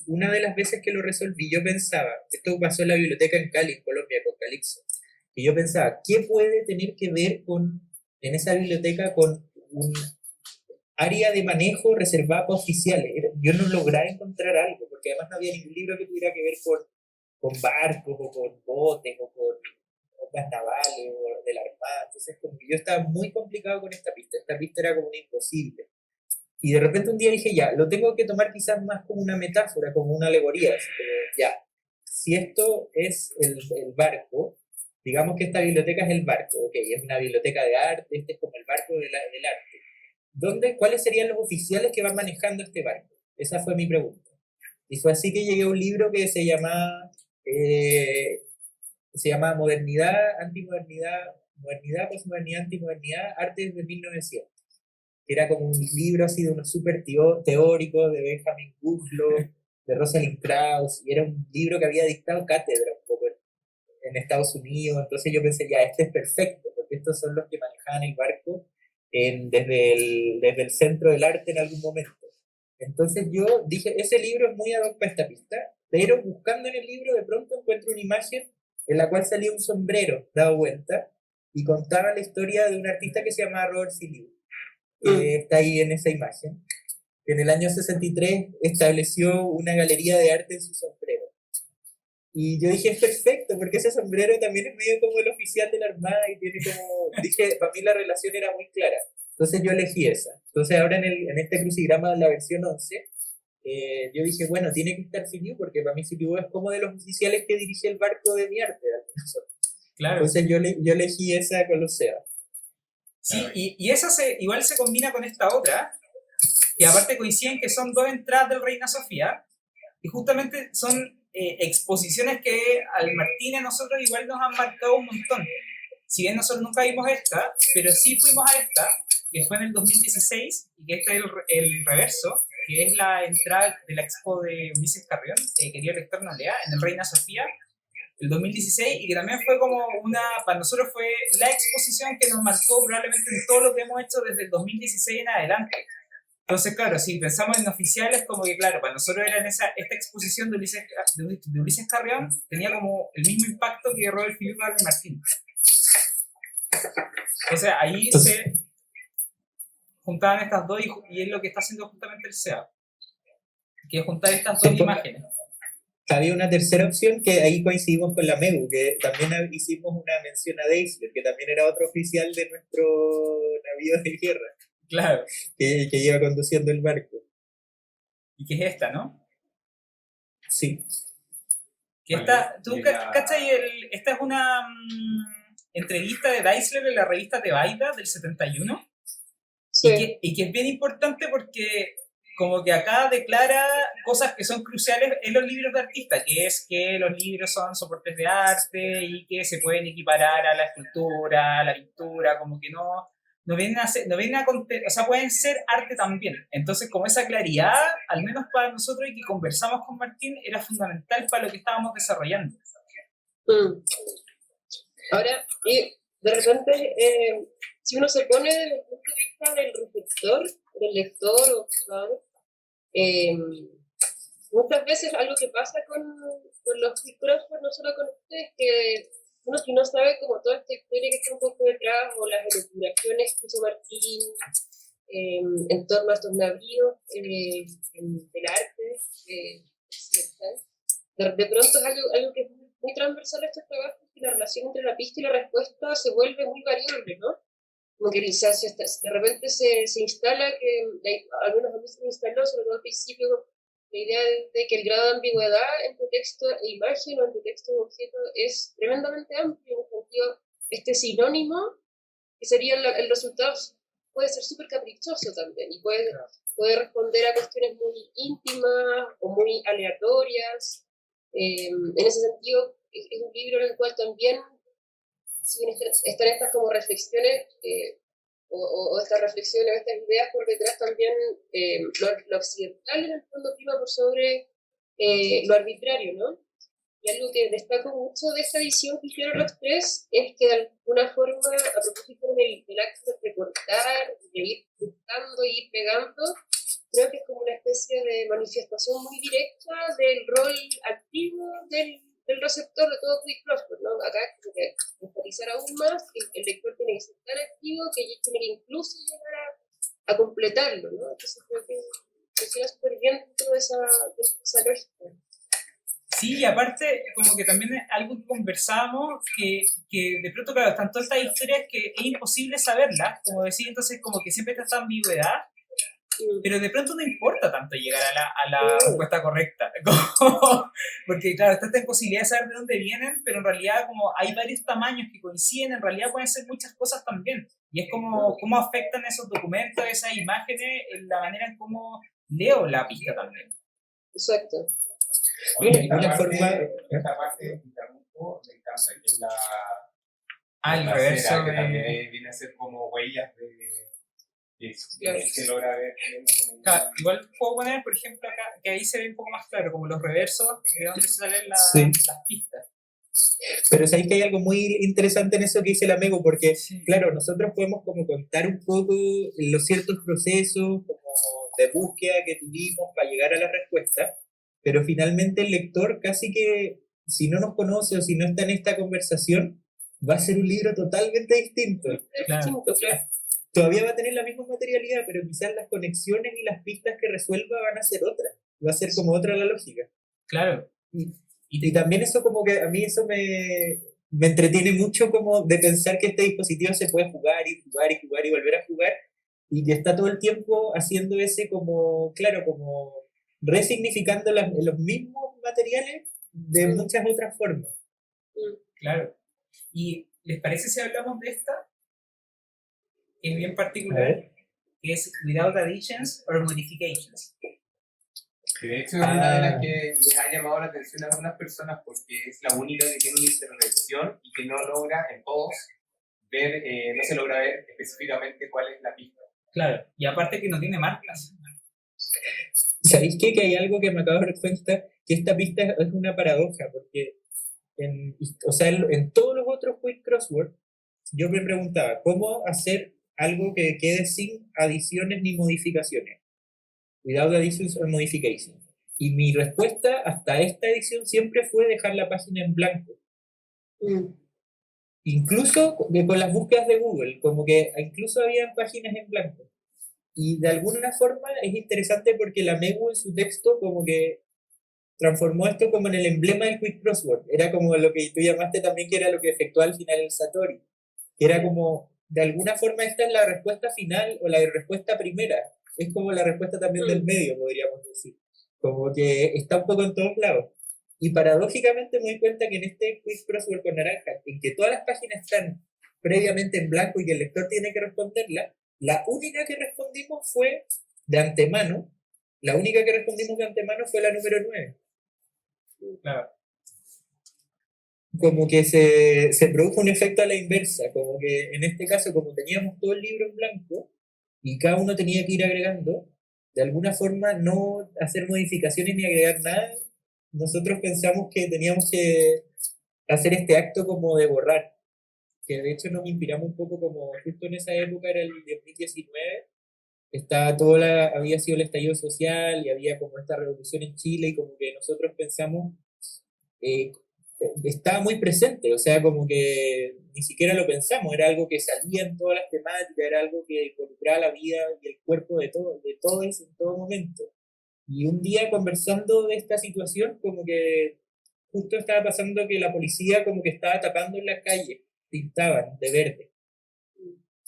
una de las veces que lo resolví, yo pensaba, esto pasó en la biblioteca en Cali, en Colombia, con Calixto, y yo pensaba, ¿qué puede tener que ver en esa biblioteca con un área de manejo reservada para oficiales? Yo no lograba encontrar algo, porque además no había ningún libro que tuviera que ver con barcos, o con botes, o con ondas navales, o de la armada. Entonces, como que yo estaba muy complicado con esta pista. Esta pista era como un imposible. Y de repente un día dije, ya, lo tengo que tomar quizás más como una metáfora, como una alegoría. Así que, ya, si esto es el barco, digamos que esta biblioteca es el barco, ok, es una biblioteca de arte, este es como el barco del arte. ¿Cuáles serían los oficiales que van manejando este barco? Esa fue mi pregunta. Y fue así que llegué a un libro que se llama Modernidad, Antimodernidad, Modernidad, Posmodernidad, Antimodernidad, Arte de 1900. Que era como un libro así de unos súper teóricos de Benjamin Goodloe, de Rosalind Krauss, y era un libro que había dictado cátedra un poco en Estados Unidos. Entonces yo pensé, ya, este es perfecto, porque estos son los que manejaban el barco desde el centro del arte en algún momento. Entonces yo dije, ese libro es muy ad hoc para esta pista, pero buscando en el libro de pronto encuentro una imagen en la cual salía un sombrero dado vuelta y contaba la historia de un artista que se llama Robert Siliu, que está ahí en esa imagen, que en el año 63 estableció una galería de arte en su sombrero. Y yo dije, es perfecto, porque ese sombrero también es medio como el oficial de la Armada y tiene como, dije, para mí la relación era muy clara. Entonces yo elegí esa. Entonces ahora en este crucigrama de la versión 11, yo dije, bueno, tiene que estar Siliu, porque para mí Siliu es como de los oficiales que dirige el barco de mi arte. Claro. Entonces yo elegí esa con los Sebas. Sí, y esa igual se combina con esta otra, que aparte coinciden que son 2 entradas del Reina Sofía, y justamente son exposiciones que al Martín y a nosotros igual nos han marcado un montón. Si bien nosotros nunca vimos esta, pero sí fuimos a esta, que fue en el 2016, y que este es el reverso, que es la entrada de la expo de Ulises Carrión, querido lector no lea, en el Reina Sofía, el 2016, y que también fue como para nosotros fue la exposición que nos marcó probablemente en todo lo que hemos hecho desde el 2016 en adelante. Entonces, claro, si pensamos en oficiales, como que, claro, para nosotros era esta exposición de Ulises Carrión, tenía como el mismo impacto que Robert Filipe y Martín. O sea, ahí se juntaban estas dos y es lo que está haciendo justamente el SEA, que es juntar estas dos imágenes. Había una tercera opción que ahí coincidimos con la MEU, que también hicimos una mención a Deisler, que también era otro oficial de nuestro navío de guerra. Claro. Que iba conduciendo el barco. Y que es esta, ¿no? Sí. Que esta, ¿tú cachai? Esta es una entrevista de Deisler en la revista Tebaida del 71. Sí. Y que es bien importante porque como que acá declara cosas que son cruciales en los libros de artista, que es que los libros son soportes de arte y que se pueden equiparar a la escultura, a la pintura, como que no o sea, pueden ser arte también. Entonces, como esa claridad, al menos para nosotros y que conversamos con Martín, era fundamental para lo que estábamos desarrollando. Mm. Ahora, de repente, si uno se pone desde el punto de vista del receptor, del lector o observador, muchas veces algo que pasa con los lectores, pues no solo con ustedes, que uno si no sabe como toda esta historia que está un poco detrás, o las elucubraciones que hizo Martín en torno a estos navíos del arte occidental, de pronto es algo que es muy transversal a estos trabajos, y la relación entre la pista y la respuesta se vuelve muy variable, ¿no? Como que de repente se instala, algunos a mí se me instaló, sobre todo al principio, la idea de que el grado de ambigüedad entre texto e imagen o entre texto e objeto es tremendamente amplio. En el sentido, este sinónimo, que sería el resultado, puede ser súper caprichoso también y puede responder a cuestiones muy íntimas o muy aleatorias. En ese sentido, es un libro en el cual también, si bien están estas como reflexiones, o estas reflexiones, estas ideas por detrás, también lo occidental en el fondo prima por sobre lo arbitrario, ¿no? Y algo que destaco mucho de esta edición que hicieron los tres es que de alguna forma, a propósito del acto de recortar, de ir buscando e ir pegando, creo que es como una especie de manifestación muy directa del rol activo del receptor de todo Quick Crossword, ¿no? Acá es como que enfatizar aún más que el lector tiene que ser tan activo que tiene que incluso llegar a completarlo, ¿no? Entonces creo que funciona súper bien dentro de esa lógica. Sí, y aparte, como que también es algo que conversábamos, que de pronto, claro, están todas estas historias que es imposible saberlas, como decir, entonces como que siempre está esta ambigüedad, pero de pronto no importa tanto llegar a la respuesta correcta, porque claro, está esta imposibilidad de saber de dónde vienen, pero en realidad como hay varios tamaños que coinciden, en realidad pueden ser muchas cosas también, y es como cómo afectan esos documentos, esas imágenes, en la manera en cómo leo la pista también. Exacto. Oye, de alguna forma... esta parte de Trabuco me encanta, que es El la reverso cera, que de... también viene a ser como huellas de se logra ver. Claro, igual puedo poner, por ejemplo, acá, que ahí se ve un poco más claro, como los reversos, de dónde salen Sí. las pistas. Pero sabéis que hay algo muy interesante en eso que dice el amigo, porque, Sí. claro, nosotros podemos como contar un poco los ciertos procesos como de búsqueda que tuvimos para llegar a la respuesta, pero finalmente el lector casi que, si no nos conoce o si no está en esta conversación, va a ser un libro totalmente distinto. Claro. Todavía va a tener la misma materialidad, pero quizás las conexiones y las pistas que resuelva van a ser otras. Va a ser como otra la lógica. Claro. Y también eso como que a mí eso me entretiene mucho como de pensar que este dispositivo se puede jugar y jugar y jugar y volver a jugar y que está todo el tiempo haciendo ese como, claro, como resignificando los mismos materiales de muchas otras formas. Claro. ¿Y les parece si hablamos de esta? Que es bien particular, que es Without Additions or Modifications. Que de hecho es una de las que les ha llamado la atención a algunas personas porque es la única que tiene una intervención y que no logra en todos ver, no se logra ver específicamente cuál es la pista. Claro, y aparte que no tiene marcas. ¿Sabéis qué? Que hay algo que me acabo de dar cuenta, que esta pista es una paradoja, porque en todos los otros quick crossword yo me preguntaba cómo hacer algo que quede sin adiciones ni modificaciones. Without additions or modifications. Y mi respuesta hasta esta edición siempre fue dejar la página en blanco. Incluso con las búsquedas de Google, como que incluso había páginas en blanco. Y de alguna forma es interesante porque la Megu en su texto como que transformó esto como en el emblema del Quick Crossword. Era como lo que tú llamaste también, que era lo que efectuó al final el Satori. Era como, de alguna forma esta es la respuesta final o la respuesta primera. Es como la respuesta también del medio, podríamos decir. Como que está un poco en todos lados. Y paradójicamente me doy cuenta que en este Quick Crossword con naranja, en que todas las páginas están previamente en blanco y que el lector tiene que responderla, la única que respondimos fue de antemano, fue la número 9. Claro. como que se produjo un efecto a la inversa, como que en este caso, como teníamos todo el libro en blanco y cada uno tenía que ir agregando, de alguna forma no hacer modificaciones ni agregar nada, nosotros pensamos que teníamos que hacer este acto como de borrar, que de hecho nos inspiramos un poco como justo en esa época, era el 2019, había sido el estallido social y había como esta revolución en Chile y como que nosotros pensamos, eh, estaba muy presente, o sea, como que ni siquiera lo pensamos, era algo que salía en todas las temáticas, era algo que involucraba la vida y el cuerpo de todos en todo momento. Y un día conversando de esta situación, como que justo estaba pasando que la policía como que estaba tapando en la calle, pintaban de verde.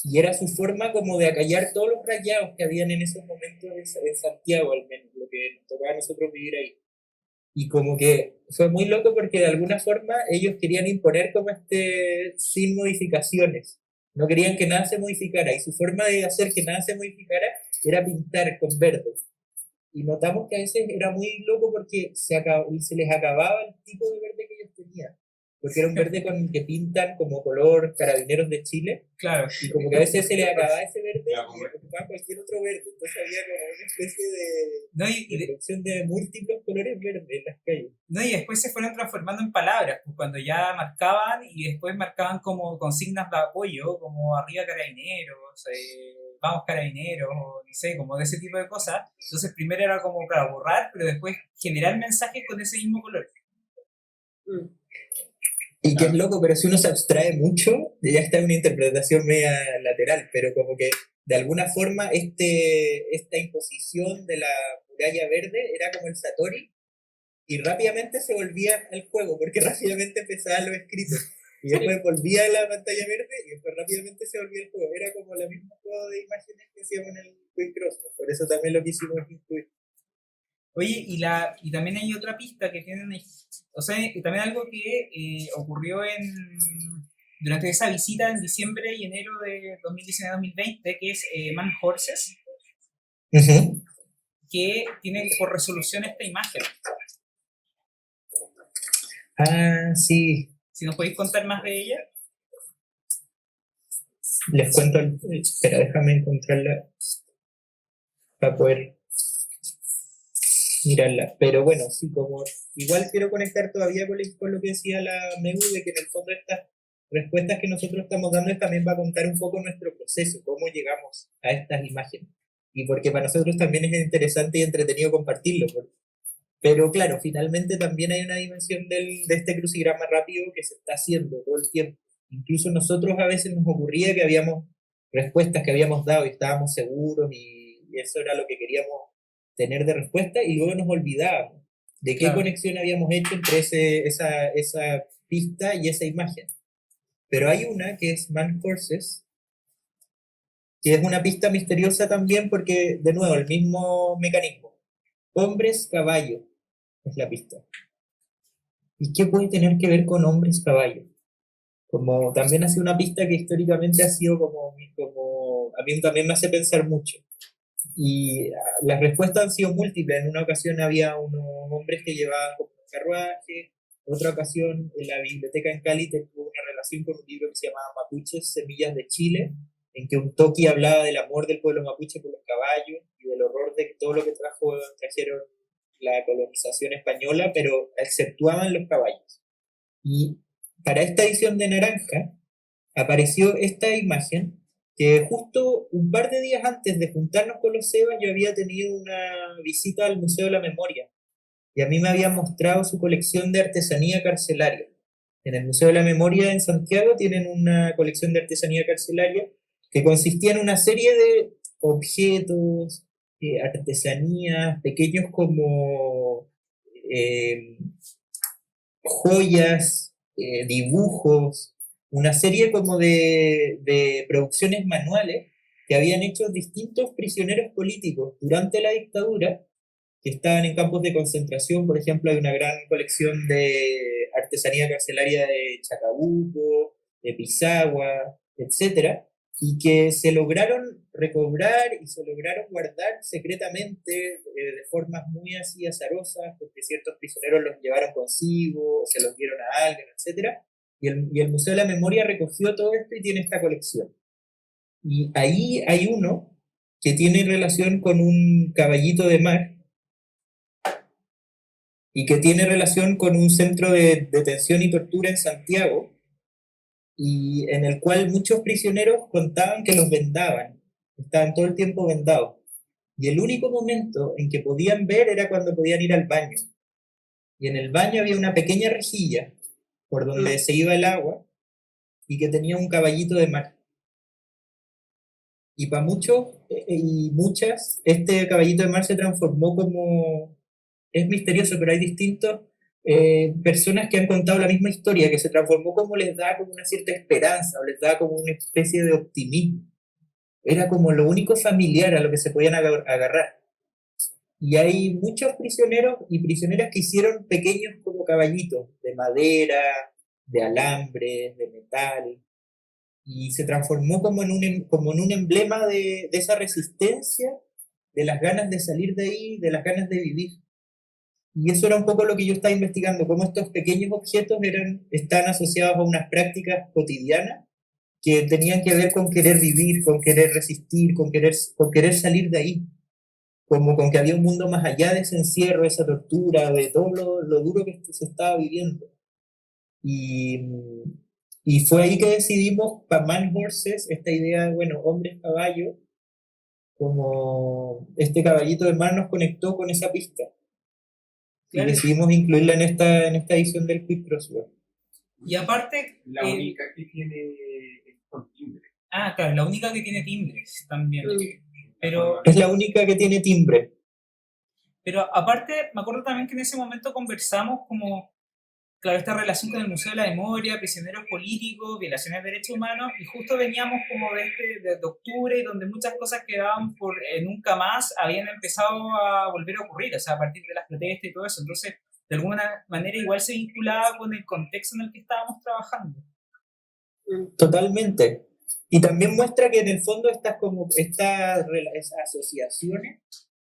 Y era su forma como de acallar todos los rayados que habían en esos momentos en Santiago, al menos, lo que nos tocaba a nosotros vivir ahí. Y como que fue muy loco porque de alguna forma ellos querían imponer como sin modificaciones. No querían que nada se modificara. Y su forma de hacer que nada se modificara era pintar con verde. Y notamos que a veces era muy loco porque se les acababa el tipo de verde que ellos tenían. Porque era un verde que pintan como color Carabineros de Chile. Claro. Y como que a veces se les acababa ese verde y ocupaban cualquier otro verde. Entonces había como una especie No, de producción de múltiples colores verdes en las calles. No, y después se fueron transformando en palabras, pues cuando ya marcaban y después marcaban como consignas de apoyo, como arriba carabineros, vamos carabineros, o no sé, como de ese tipo de cosas. Entonces primero era como para borrar, pero después generar mensajes con ese mismo color. Y que es loco, pero si uno se abstrae mucho, ya está en una interpretación media lateral, pero como que de alguna forma esta imposición de la muralla verde era como el Satori, y rápidamente se volvía al juego, porque rápidamente empezaban los escritos, y después volvía a la pantalla verde, y después rápidamente se volvía el juego. Era como el mismo juego de imágenes que hacíamos en el Quick Cross, por eso también lo quisimos incluir. Oye, y también hay otra pista que tienen, o sea, también algo que ocurrió durante esa visita en diciembre y enero de 2019-2020, que es Man Horses, que tiene por resolución esta imagen. Ah, sí. Si nos podéis contar más de ella. Les cuento, espera, déjame encontrarla para poder mirarla. Pero bueno, sí, como igual quiero conectar todavía con lo que decía la Megu, de que en el fondo estas respuestas que nosotros estamos dando también va a contar un poco nuestro proceso, cómo llegamos a estas imágenes. Y porque para nosotros también es interesante y entretenido compartirlo. Pero claro, finalmente también hay una dimensión de este crucigrama rápido que se está haciendo todo el tiempo. Incluso nosotros a veces nos ocurría que habíamos respuestas que habíamos dado y estábamos seguros y eso era lo que queríamos tener de respuesta y luego nos olvidábamos de qué conexión habíamos hecho entre esa pista y esa imagen. Pero hay una que es Man Horses, que es una pista misteriosa también porque, de nuevo, el mismo mecanismo. Hombres, caballo, es la pista. ¿Y qué puede tener que ver con hombres, caballo? Como también ha sido una pista que históricamente ha sido como a mí también me hace pensar mucho. Y las respuestas han sido múltiples. En una ocasión había unos hombres que llevaban como un carruaje, otra ocasión en la biblioteca en Cali tuvo una relación con un libro que se llamaba Mapuches, Semillas de Chile, en que un toqui hablaba del amor del pueblo mapuche por los caballos y del horror de todo lo que trajeron la colonización española, pero exceptuaban los caballos. Y para esta edición de Naranja apareció esta imagen que justo un par de días antes de juntarnos con los Sebas yo había tenido una visita al Museo de la Memoria y a mí me había mostrado su colección de artesanía carcelaria. En el Museo de la Memoria en Santiago tienen una colección de artesanía carcelaria que consistía en una serie de objetos, artesanías, pequeños como joyas, dibujos, una serie como de producciones manuales que habían hecho distintos prisioneros políticos durante la dictadura, que estaban en campos de concentración. Por ejemplo, hay una gran colección de artesanía carcelaria de Chacabuco, de Pisagua, etcétera, y que se lograron recobrar y se lograron guardar secretamente de formas muy así azarosas, porque ciertos prisioneros los llevaron consigo, se los dieron a alguien, etc. Y el Museo de la Memoria recogió todo esto y tiene esta colección. Y ahí hay uno que tiene relación con un caballito de mar y que tiene relación con un centro de detención y tortura en Santiago, y en el cual muchos prisioneros contaban que los vendaban, estaban todo el tiempo vendados. Y el único momento en que podían ver era cuando podían ir al baño. Y en el baño había una pequeña rejilla por donde se iba el agua y que tenía un caballito de mar. Y para muchos y muchas, este caballito de mar se transformó como... Es misterioso, pero hay distintos personas que han contado la misma historia, que se transformó como les da como una cierta esperanza, o les da como una especie de optimismo. Era como lo único familiar a lo que se podían agarrar. Y hay muchos prisioneros y prisioneras que hicieron pequeños como caballitos, de madera, de alambre, de metal, y se transformó como como en un emblema de esa resistencia, de las ganas de salir de ahí, de las ganas de vivir. Y eso era un poco lo que yo estaba investigando, cómo estos pequeños objetos están asociados a unas prácticas cotidianas que tenían que ver con querer vivir, con querer resistir, con querer salir de ahí. Como con que había un mundo más allá de ese encierro, de esa tortura, de todo lo duro que se estaba viviendo. Y fue ahí que decidimos, para Man Horses, esta idea, bueno, hombres caballos, como este caballito de mar nos conectó con esa pista. Claro. Y decidimos incluirla en esta edición del Quick Crossword. Y aparte... La única que tiene es con timbre. Ah, claro, la única que tiene timbres también. Pero, Es la única que tiene timbre. pero aparte, me acuerdo también que en ese momento conversamos como, claro, esta relación con el Museo de la Memoria, prisioneros políticos, violaciones de derechos humanos, y justo veníamos como de octubre, donde muchas cosas quedaban por nunca más habían empezado a volver a ocurrir, o sea, a partir de las protestas y todo eso. Entonces, de alguna manera igual se vinculaba con el contexto en el que estábamos trabajando. Totalmente. Y también muestra que en el fondo estas asociaciones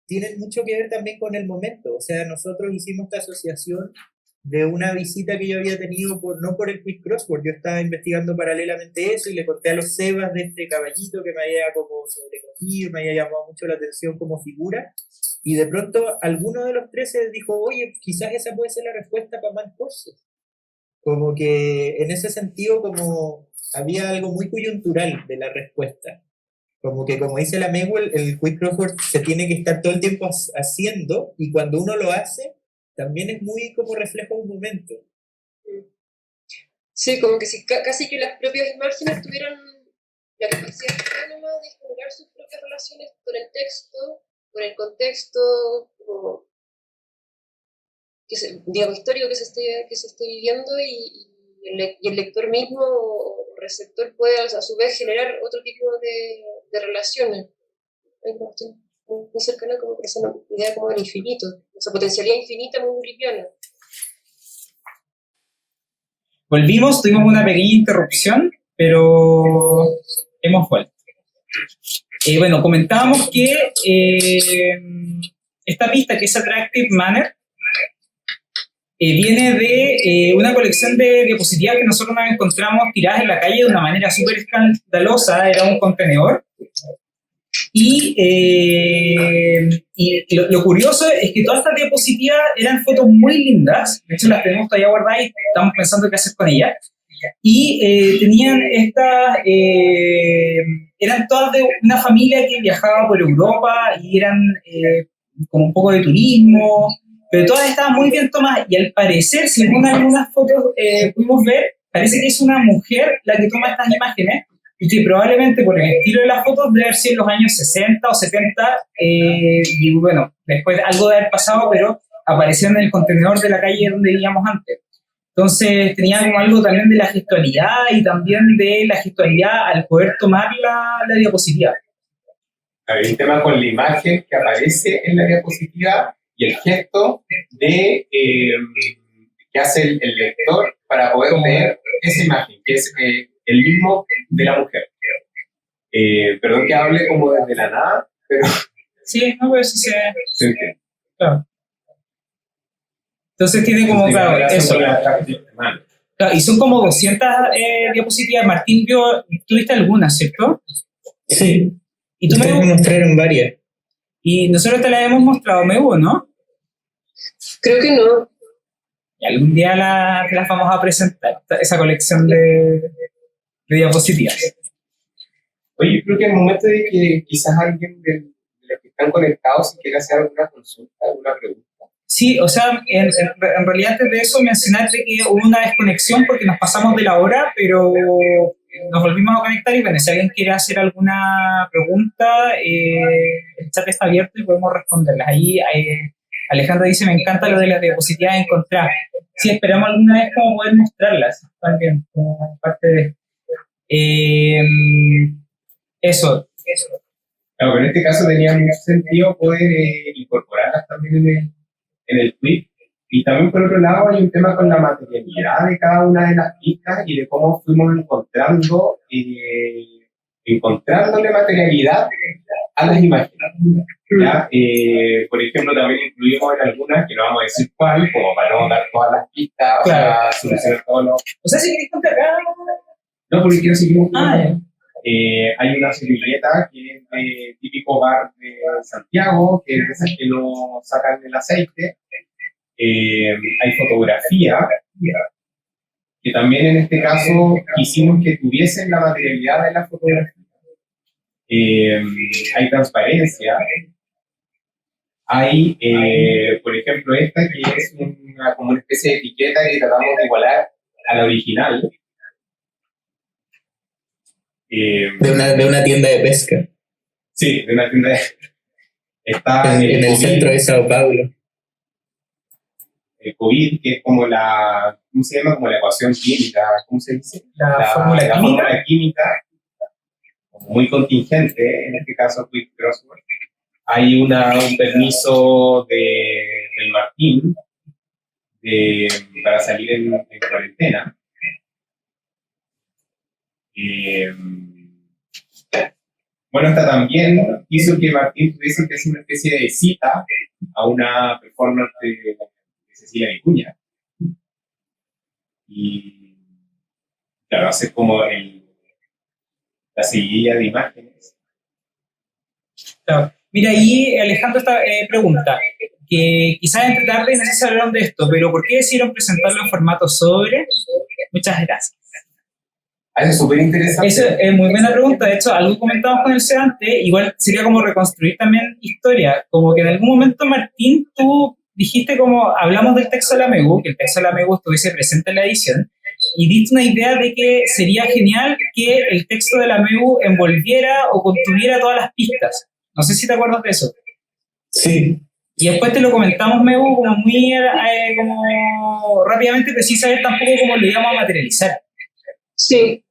tienen mucho que ver también con el momento. O sea, nosotros hicimos esta asociación de una visita que yo había tenido, no por el Quick Crossword, yo estaba investigando paralelamente eso y le conté a los Sebas de este caballito que me había como sobrecogido, me había llamado mucho la atención como figura, y de pronto alguno de los 13 dijo, oye, quizás esa puede ser la respuesta para Man Horses. Como que en ese sentido como había algo muy coyuntural de la respuesta. Como que, como dice la Megu, el Quick Crossword se tiene que estar todo el tiempo haciendo, y cuando uno lo hace, también es muy como reflejo de un momento. Sí, como que si casi que las propias imágenes tuvieran la capacidad autónoma de generar sus propias relaciones con el texto, con el contexto, como, digamos, histórico que se esté viviendo, y el lector mismo o receptor puede a su vez generar otro tipo de relaciones. Hay una cuestión muy cercana como por esa idea como del infinito, esa potencialidad infinita muy boliviana. Volvimos, tuvimos una pequeña interrupción, pero hemos vuelto. Bueno, comentábamos que esta pista, que es Attractive Manner, viene de una colección de diapositivas que nosotros nos encontramos tiradas en la calle de una manera súper escandalosa. Era un contenedor. Y lo curioso es que todas estas diapositivas eran fotos muy lindas. De hecho, las tenemos todavía guardadas y estamos pensando qué hacer con ellas. Y tenían estas... eran todas de una familia que viajaba por Europa y eran con un poco de turismo, pero todas estaban muy bien tomadas, y al parecer, según algunas fotos pudimos ver, parece que es una mujer la que toma estas imágenes, y que probablemente por el estilo de las fotos debe haber sido en los años 60 o 70, y bueno, después algo de haber pasado, pero apareció en el contenedor de la calle donde vivíamos antes. Entonces tenía como algo también de la gestualidad y también de la gestualidad al poder tomar la diapositiva. Hay un tema con la imagen que aparece en la diapositiva y el gesto que hace el lector para poder leer esa imagen, que es el mismo de la mujer. Perdón que hable como desde la nada, pero Sí, no, pero sí se entiende. claro. Entonces tiene como, claro, eso. Claro, y son como 200 diapositivas. Martín, tuviste algunas, ¿cierto? Sí, Y tú ustedes me mostraron varias. y nosotros te las hemos mostrado, Mebu, ¿no? Creo que no. Y algún día te las vamos a presentar, esa colección de diapositivas. Oye, yo creo que es momento de que quizás alguien de los que están conectados, si quiere hacer alguna consulta, alguna pregunta. Sí, o sea, en realidad antes de eso mencionar de que hubo una desconexión porque nos pasamos de la hora, pero nos volvimos a conectar y bueno, si alguien quiere hacer alguna pregunta, el chat está abierto y podemos responderlas. Ahí Alejandra dice, me encanta lo de las diapositivas encontradas. Sí, esperamos alguna vez como poder mostrarlas también, como parte de... eso. Claro, pero en este caso tenía mucho sentido poder incorporarlas también en el tweet. Y también por otro lado hay un tema con la materialidad de cada una de las pistas y de cómo fuimos encontrándole materialidad a las imágenes. ¿Ya? Por ejemplo, también incluimos en algunas, que no vamos a decir cuál, como para no dar todas las pistas, Claro. o sea, solucionar todos los... O sea, si querés contar acá... No, porque quiero seguir un ya. hay una servilleta que es de típico bar de Santiago, que es de esas que no sacan el aceite. Hay fotografía, que también en este caso quisimos que tuviesen la materialidad de la fotografía. Hay transparencia. Hay, por ejemplo, esta que es como una especie de etiqueta que tratamos de igualar a la original. De una tienda de pesca. Sí, de una tienda de... Está en el centro de Sao Paulo. El COVID, que es como ¿cómo se llama? Como la ecuación química, ¿cómo se dice? La fórmula química, muy contingente, en este caso Quick Crossword. Hay un permiso del Martín para salir en cuarentena. Bueno, esta también hizo que Martín tuviese que hacer una especie de cita a una performance de Cecilia Vicuña. Y claro, hacer como la seguidilla de imágenes. Claro. Mira, ahí Alejandro pregunta, que quizás entre tarde no sé si hablaron de esto, pero ¿por qué decidieron presentarlo en formato sobre? Muchas gracias. Eso es súper interesante. Eso es muy buena pregunta. De hecho, algo comentamos con el antes, igual sería como reconstruir también historia. Como que en algún momento, Martín, tú dijiste como, hablamos del texto de la MEGU, que el texto de la MEGU estuviese presente en la edición, y diste una idea de que sería genial que el texto de la MEGU envolviera o contuviera todas las pistas. No sé si te acuerdas de eso. Sí. Y después te lo comentamos, Mebu, como muy como rápidamente, pero sin saber tampoco cómo lo íbamos a materializar. Sí.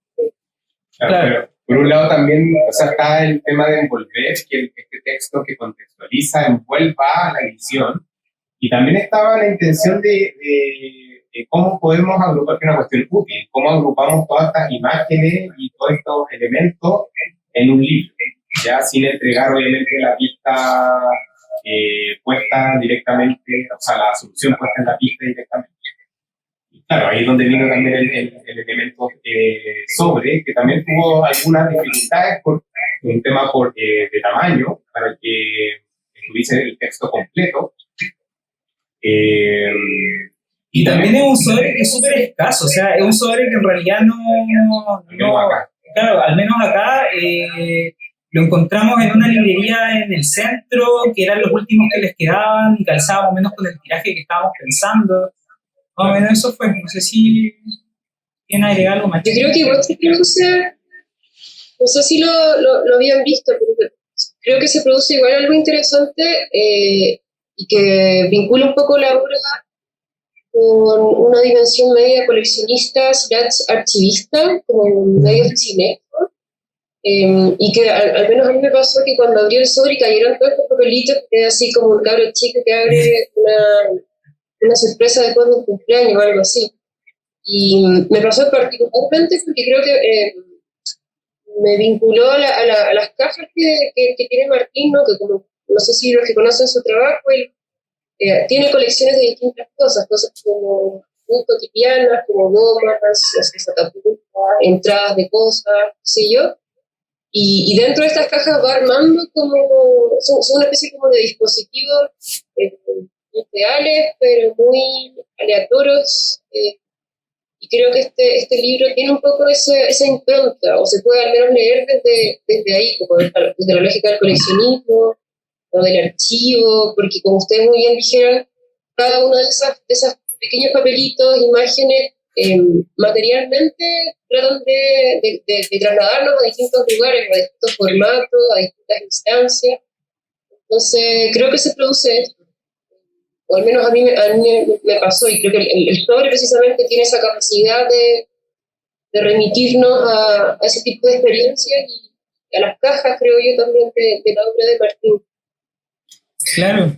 Claro. Pero por un lado también, o sea, está el tema de envolver, que este texto que contextualiza envuelva a la edición, y también estaba la intención de cómo podemos agrupar, que es una cuestión útil, cómo agrupamos todas estas imágenes y todos estos elementos en un libro, ya sin entregar obviamente la pista puesta directamente, o sea, la solución puesta en la pista directamente. Y claro, ahí es donde vino también el elemento sobre, que también tuvo algunas dificultades por un tema de tamaño, para que estuviese el texto completo. Y también es un sobre que es súper escaso, o sea, es un sobre que en realidad no claro, al menos acá lo encontramos en una librería en el centro, que eran los últimos que les quedaban y calzaba más o menos con el tiraje que estábamos pensando. Más o menos eso fue, no sé si tiene agregar algo más. Yo creo que igual se produce, no sé si lo habían visto, pero creo que se produce igual algo interesante y que vincula un poco la obra con una dimensión media coleccionista, archivista, como medio cine, ¿no? Y que al menos a mí me pasó que cuando abrí el sobre y cayeron todos estos papelitos, era así como un cabro chico que abre una sorpresa después de un cumpleaños o algo así. Y me pasó particularmente porque creo que me vinculó a las cajas que tiene Martín, ¿no? Que como, no sé si los que conocen su trabajo, él tiene colecciones de distintas cosas como muy cotidianas, como gomas, sacapuntas, entradas de cosas, qué sé yo. Y dentro de estas cajas va armando son una especie como de dispositivos reales, pero muy aleatorios. Y creo que este libro tiene un poco esa impronta, o se puede al menos leer desde ahí, como desde la lógica del coleccionismo o del archivo, porque como ustedes muy bien dijeron, cada uno de esos pequeños papelitos, imágenes, materialmente tratan de trasladarnos a distintos lugares, a distintos formatos, a distintas instancias. Entonces, creo que se produce esto. O al menos a mí me pasó, y creo que el sobre precisamente tiene esa capacidad de remitirnos a ese tipo de experiencias y a las cajas, creo yo, también de la obra de Martín. Claro.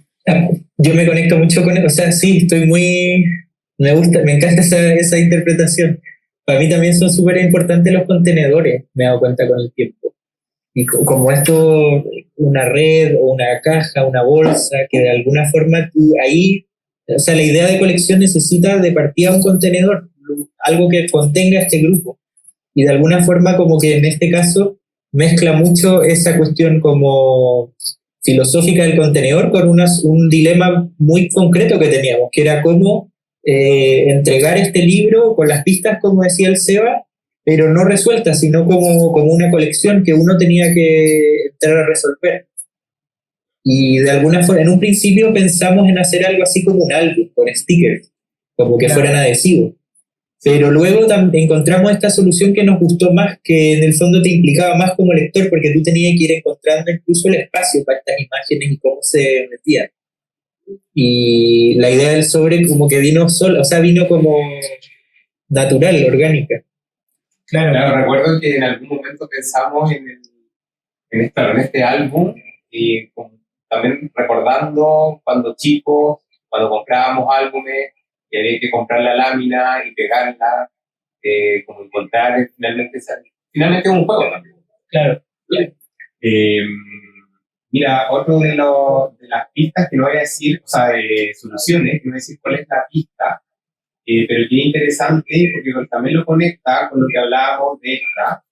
Yo me conecto mucho con él, o sea, sí, estoy muy... me encanta esa interpretación. Para mí también son súper importantes los contenedores, me he dado cuenta con el tiempo. Y como esto, una red o una caja, una bolsa, que de alguna forma tú ahí, o sea, la idea de colección necesita de partida un contenedor, algo que contenga este grupo. Y de alguna forma como que en este caso mezcla mucho esa cuestión como filosófica del contenedor con un dilema muy concreto que teníamos, que era cómo entregar este libro con las pistas, como decía el Seba, pero no resueltas, sino como una colección que uno tenía que entrar a resolver. Y de alguna forma, en un principio pensamos en hacer algo así como un álbum, con stickers, como que fueran adhesivos. Pero luego encontramos esta solución que nos gustó más, que en el fondo te implicaba más como lector, porque tú tenías que ir encontrando incluso el espacio para estas imágenes y cómo se metían. Y la idea del sobre como que vino sola, o sea, vino como natural, orgánica. Claro, recuerdo que en algún momento pensamos en este álbum y también recordando cuando chicos, cuando comprábamos álbumes, y había que comprar la lámina y pegarla, como encontrar finalmente es un juego también. Claro. Mira, otro de las pistas que no voy a decir, o sea, de soluciones, no voy a decir cuál es la pista, pero que es interesante porque también lo conecta con lo que hablábamos de esta,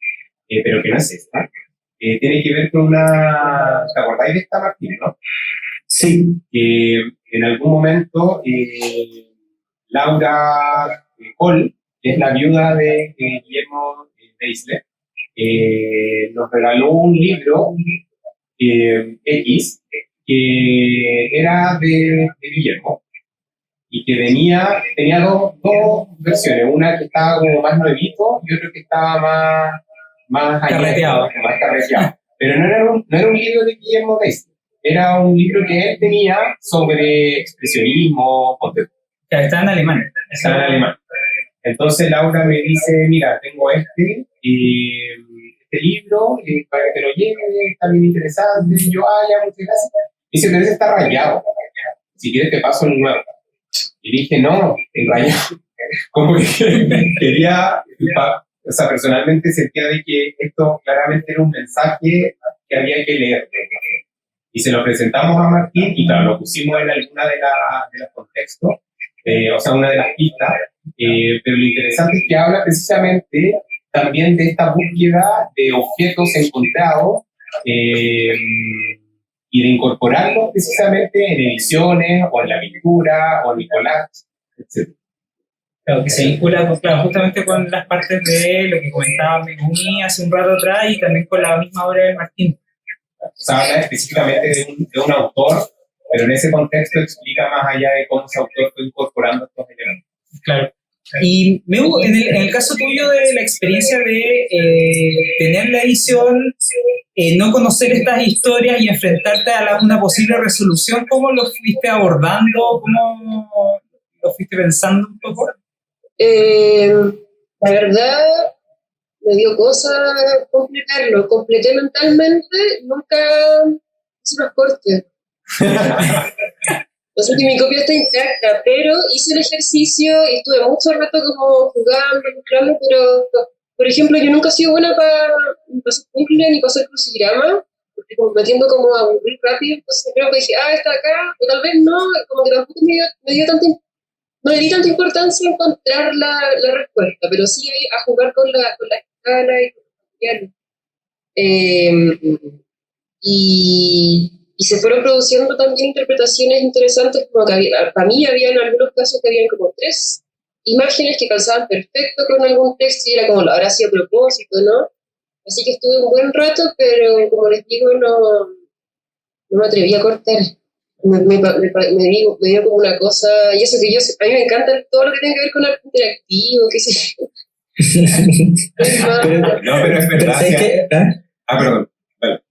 pero que no es esta. Tiene que ver con una... ¿Te acordáis de esta, Martín, no? Sí. En algún momento, Laura Cole, que es la viuda de Guillermo Deisler, nos regaló un libro X que era de Guillermo y que tenía dos versiones, una que estaba como más nuevito y otra que estaba más carreteado. Pero no era un libro de Guillermo Deisler, era un libro que él tenía sobre expresionismo. Está en alemán. Está en alemán. Entonces Laura me dice, mira, tengo este libro para que te lo lleve, está bien interesante. Yo, ya, muchas gracias. Dice, pero ese está rayado. Si quieres te paso el nuevo. Y dije, no, el rayado. Como que quería, o sea, personalmente sentía de que esto claramente era un mensaje que había que leer. Y se lo presentamos a Martín y claro, lo pusimos en alguna de los contextos, o sea, una de las pistas. Pero lo interesante es que habla precisamente también de esta búsqueda de objetos encontrados y de incorporarlos precisamente en ediciones o en la pintura o en el collage, etc. Claro, que se vincula claro, justamente con las partes de lo que comentaba Megumi hace un rato atrás y también con la misma obra de Martín. O sea, habla específicamente de un autor, pero en ese contexto explica más allá de cómo ese autor fue incorporando estos elementos. Claro. Y Meu, en el caso tuyo de la experiencia de tener la edición, no conocer estas historias y enfrentarte a una posible resolución, ¿cómo lo fuiste abordando? ¿Cómo lo fuiste pensando un poco? La verdad, me dio cosa completarlo. Completé mentalmente, nunca hice los cortes. No sé si mi copia está intacta, pero hice el ejercicio y estuve mucho rato como jugando, buscando, pero por ejemplo, yo nunca he sido buena para hacer puzzle ni para hacer crucigrama, porque como me tiendo como a aburrir rápido, entonces creo que dije, está acá, o tal vez no, como que tampoco me dio tanta, no le di tanta importancia a encontrar la respuesta, pero sí a jugar con la escala y con el material. Y se fueron produciendo también interpretaciones interesantes, como que para mí había en algunos casos que habían como 3 imágenes que calzaban perfecto con algún texto y era como, ¿habrá sido a propósito, no? Así que estuve un buen rato, pero como les digo, no me atreví a cortar. Me dio como una cosa, y eso que a mí me encanta todo lo que tiene que ver con arte interactivo, qué sé yo. No, pero es Pero verdad. ¿sabes qué? Perdón. Vale.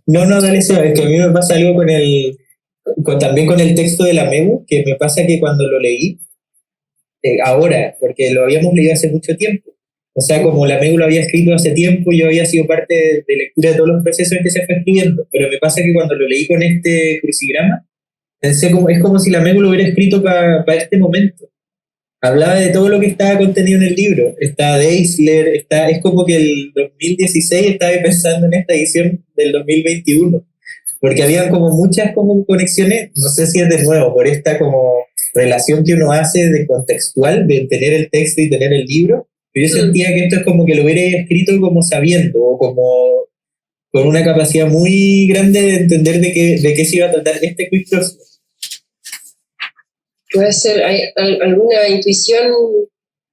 No, dale, Seba, es que a mí me pasa algo también con el texto de la MEU, que me pasa que cuando lo leí, ahora, porque lo habíamos leído hace mucho tiempo, o sea, como la MEU lo había escrito hace tiempo, yo había sido parte de lectura de todos los procesos en que se fue escribiendo, pero me pasa que cuando lo leí con este crucigrama, pensé es como si la MEU lo hubiera escrito para este momento. Hablaba de todo lo que estaba contenido en el libro. Está Deisler, es como que el 2016 estaba pensando en esta edición del 2021, porque habían como muchas como conexiones, no sé si es de nuevo, por esta como relación que uno hace de contextual, de tener el texto y tener el libro, pero yo sentía que esto es como que lo hubiera escrito como sabiendo, o como con una capacidad muy grande de entender de qué se iba a tratar este quick cross. Puede ser, hay alguna intuición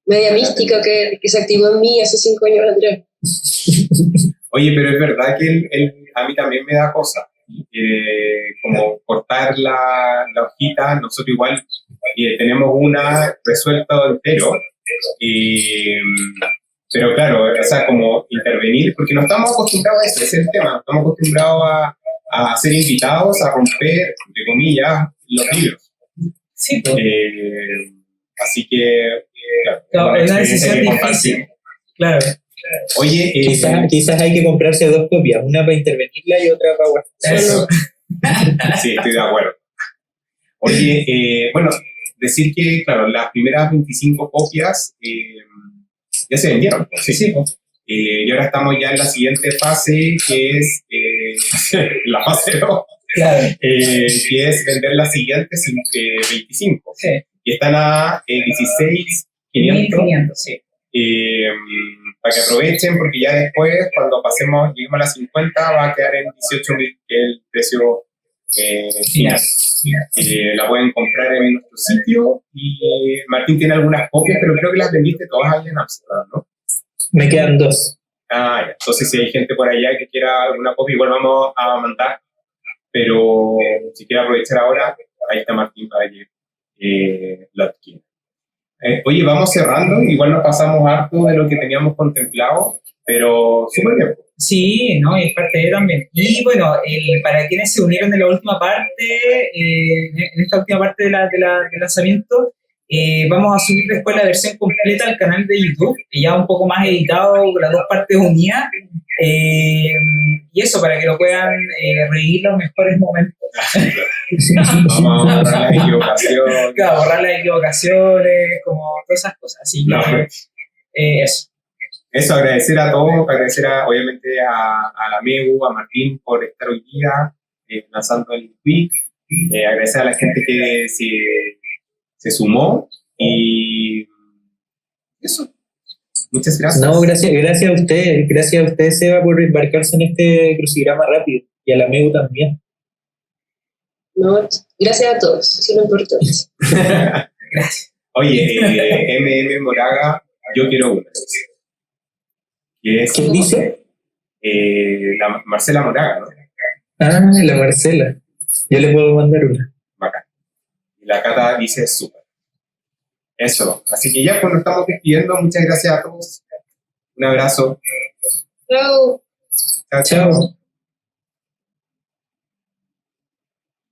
media mística que se activó en mí hace 5 años atrás. Oye, pero es verdad que a mí también me da cosa. Como cortar la hojita, nosotros igual tenemos una resuelta entero, pero claro, o sea, como intervenir, porque no estamos acostumbrados a eso, ese es el tema, estamos acostumbrados a ser invitados a romper, entre comillas, los libros. Sí, así que, claro, es una decisión difícil. Claro. Oye, quizás hay que comprarse 2 copias, una para intervenirla y otra para guardar. Eso. Sí, estoy de acuerdo. Oye, bueno, decir que, claro, las primeras 25 copias ya se vendieron. Sí. Y ahora estamos ya en la siguiente fase, que es la fase 2. Claro. Que es vender las siguientes 25. Sí. Y están a 16.500. Sí. Para que aprovechen, porque ya después, cuando lleguemos a las 50, va a quedar en 18.000, que es el precio final. La pueden comprar en nuestro sitio. Y Martín tiene algunas copias, pero creo que las vendiste todas ahí en Amsterdam, ¿no? Me quedan 2. Ya. Entonces, si hay gente por allá que quiera alguna copia, igual vamos a mandar. Pero si quiere aprovechar ahora, ahí está Martín para que lo adquiera. Oye, vamos cerrando, igual nos pasamos harto de lo que teníamos contemplado, pero súper bien. Sí, ¿no? Y es parte de también. Y bueno, para quienes se unieron en la última parte, en esta última parte del lanzamiento, vamos a subir después la versión completa al canal de YouTube, ya un poco más editado, las 2 partes unidas. Y eso, para que lo puedan revivir los mejores momentos. Vamos a borrar las equivocaciones. Claro, borrar las equivocaciones, como todas esas cosas. Así que eso. Eso, agradecer a todos, agradecer obviamente a la MEU, a Martín por estar hoy día lanzando el Quick, agradecer a la gente que se sumó y eso. Muchas gracias. No, gracias a usted, Seba, por embarcarse en este crucigrama rápido, y a la MEU también. No, gracias a todos, eso es lo importante. Gracias. Oye, Moraga, yo quiero una. ¿Quién dice? La Marcela Moraga, ¿no? La Marcela. Yo le puedo mandar una. Bacán. Y la Cata dice súper. Eso. Así que ya pues nos estamos despidiendo. Muchas gracias a todos. Un abrazo. Chao. Chao.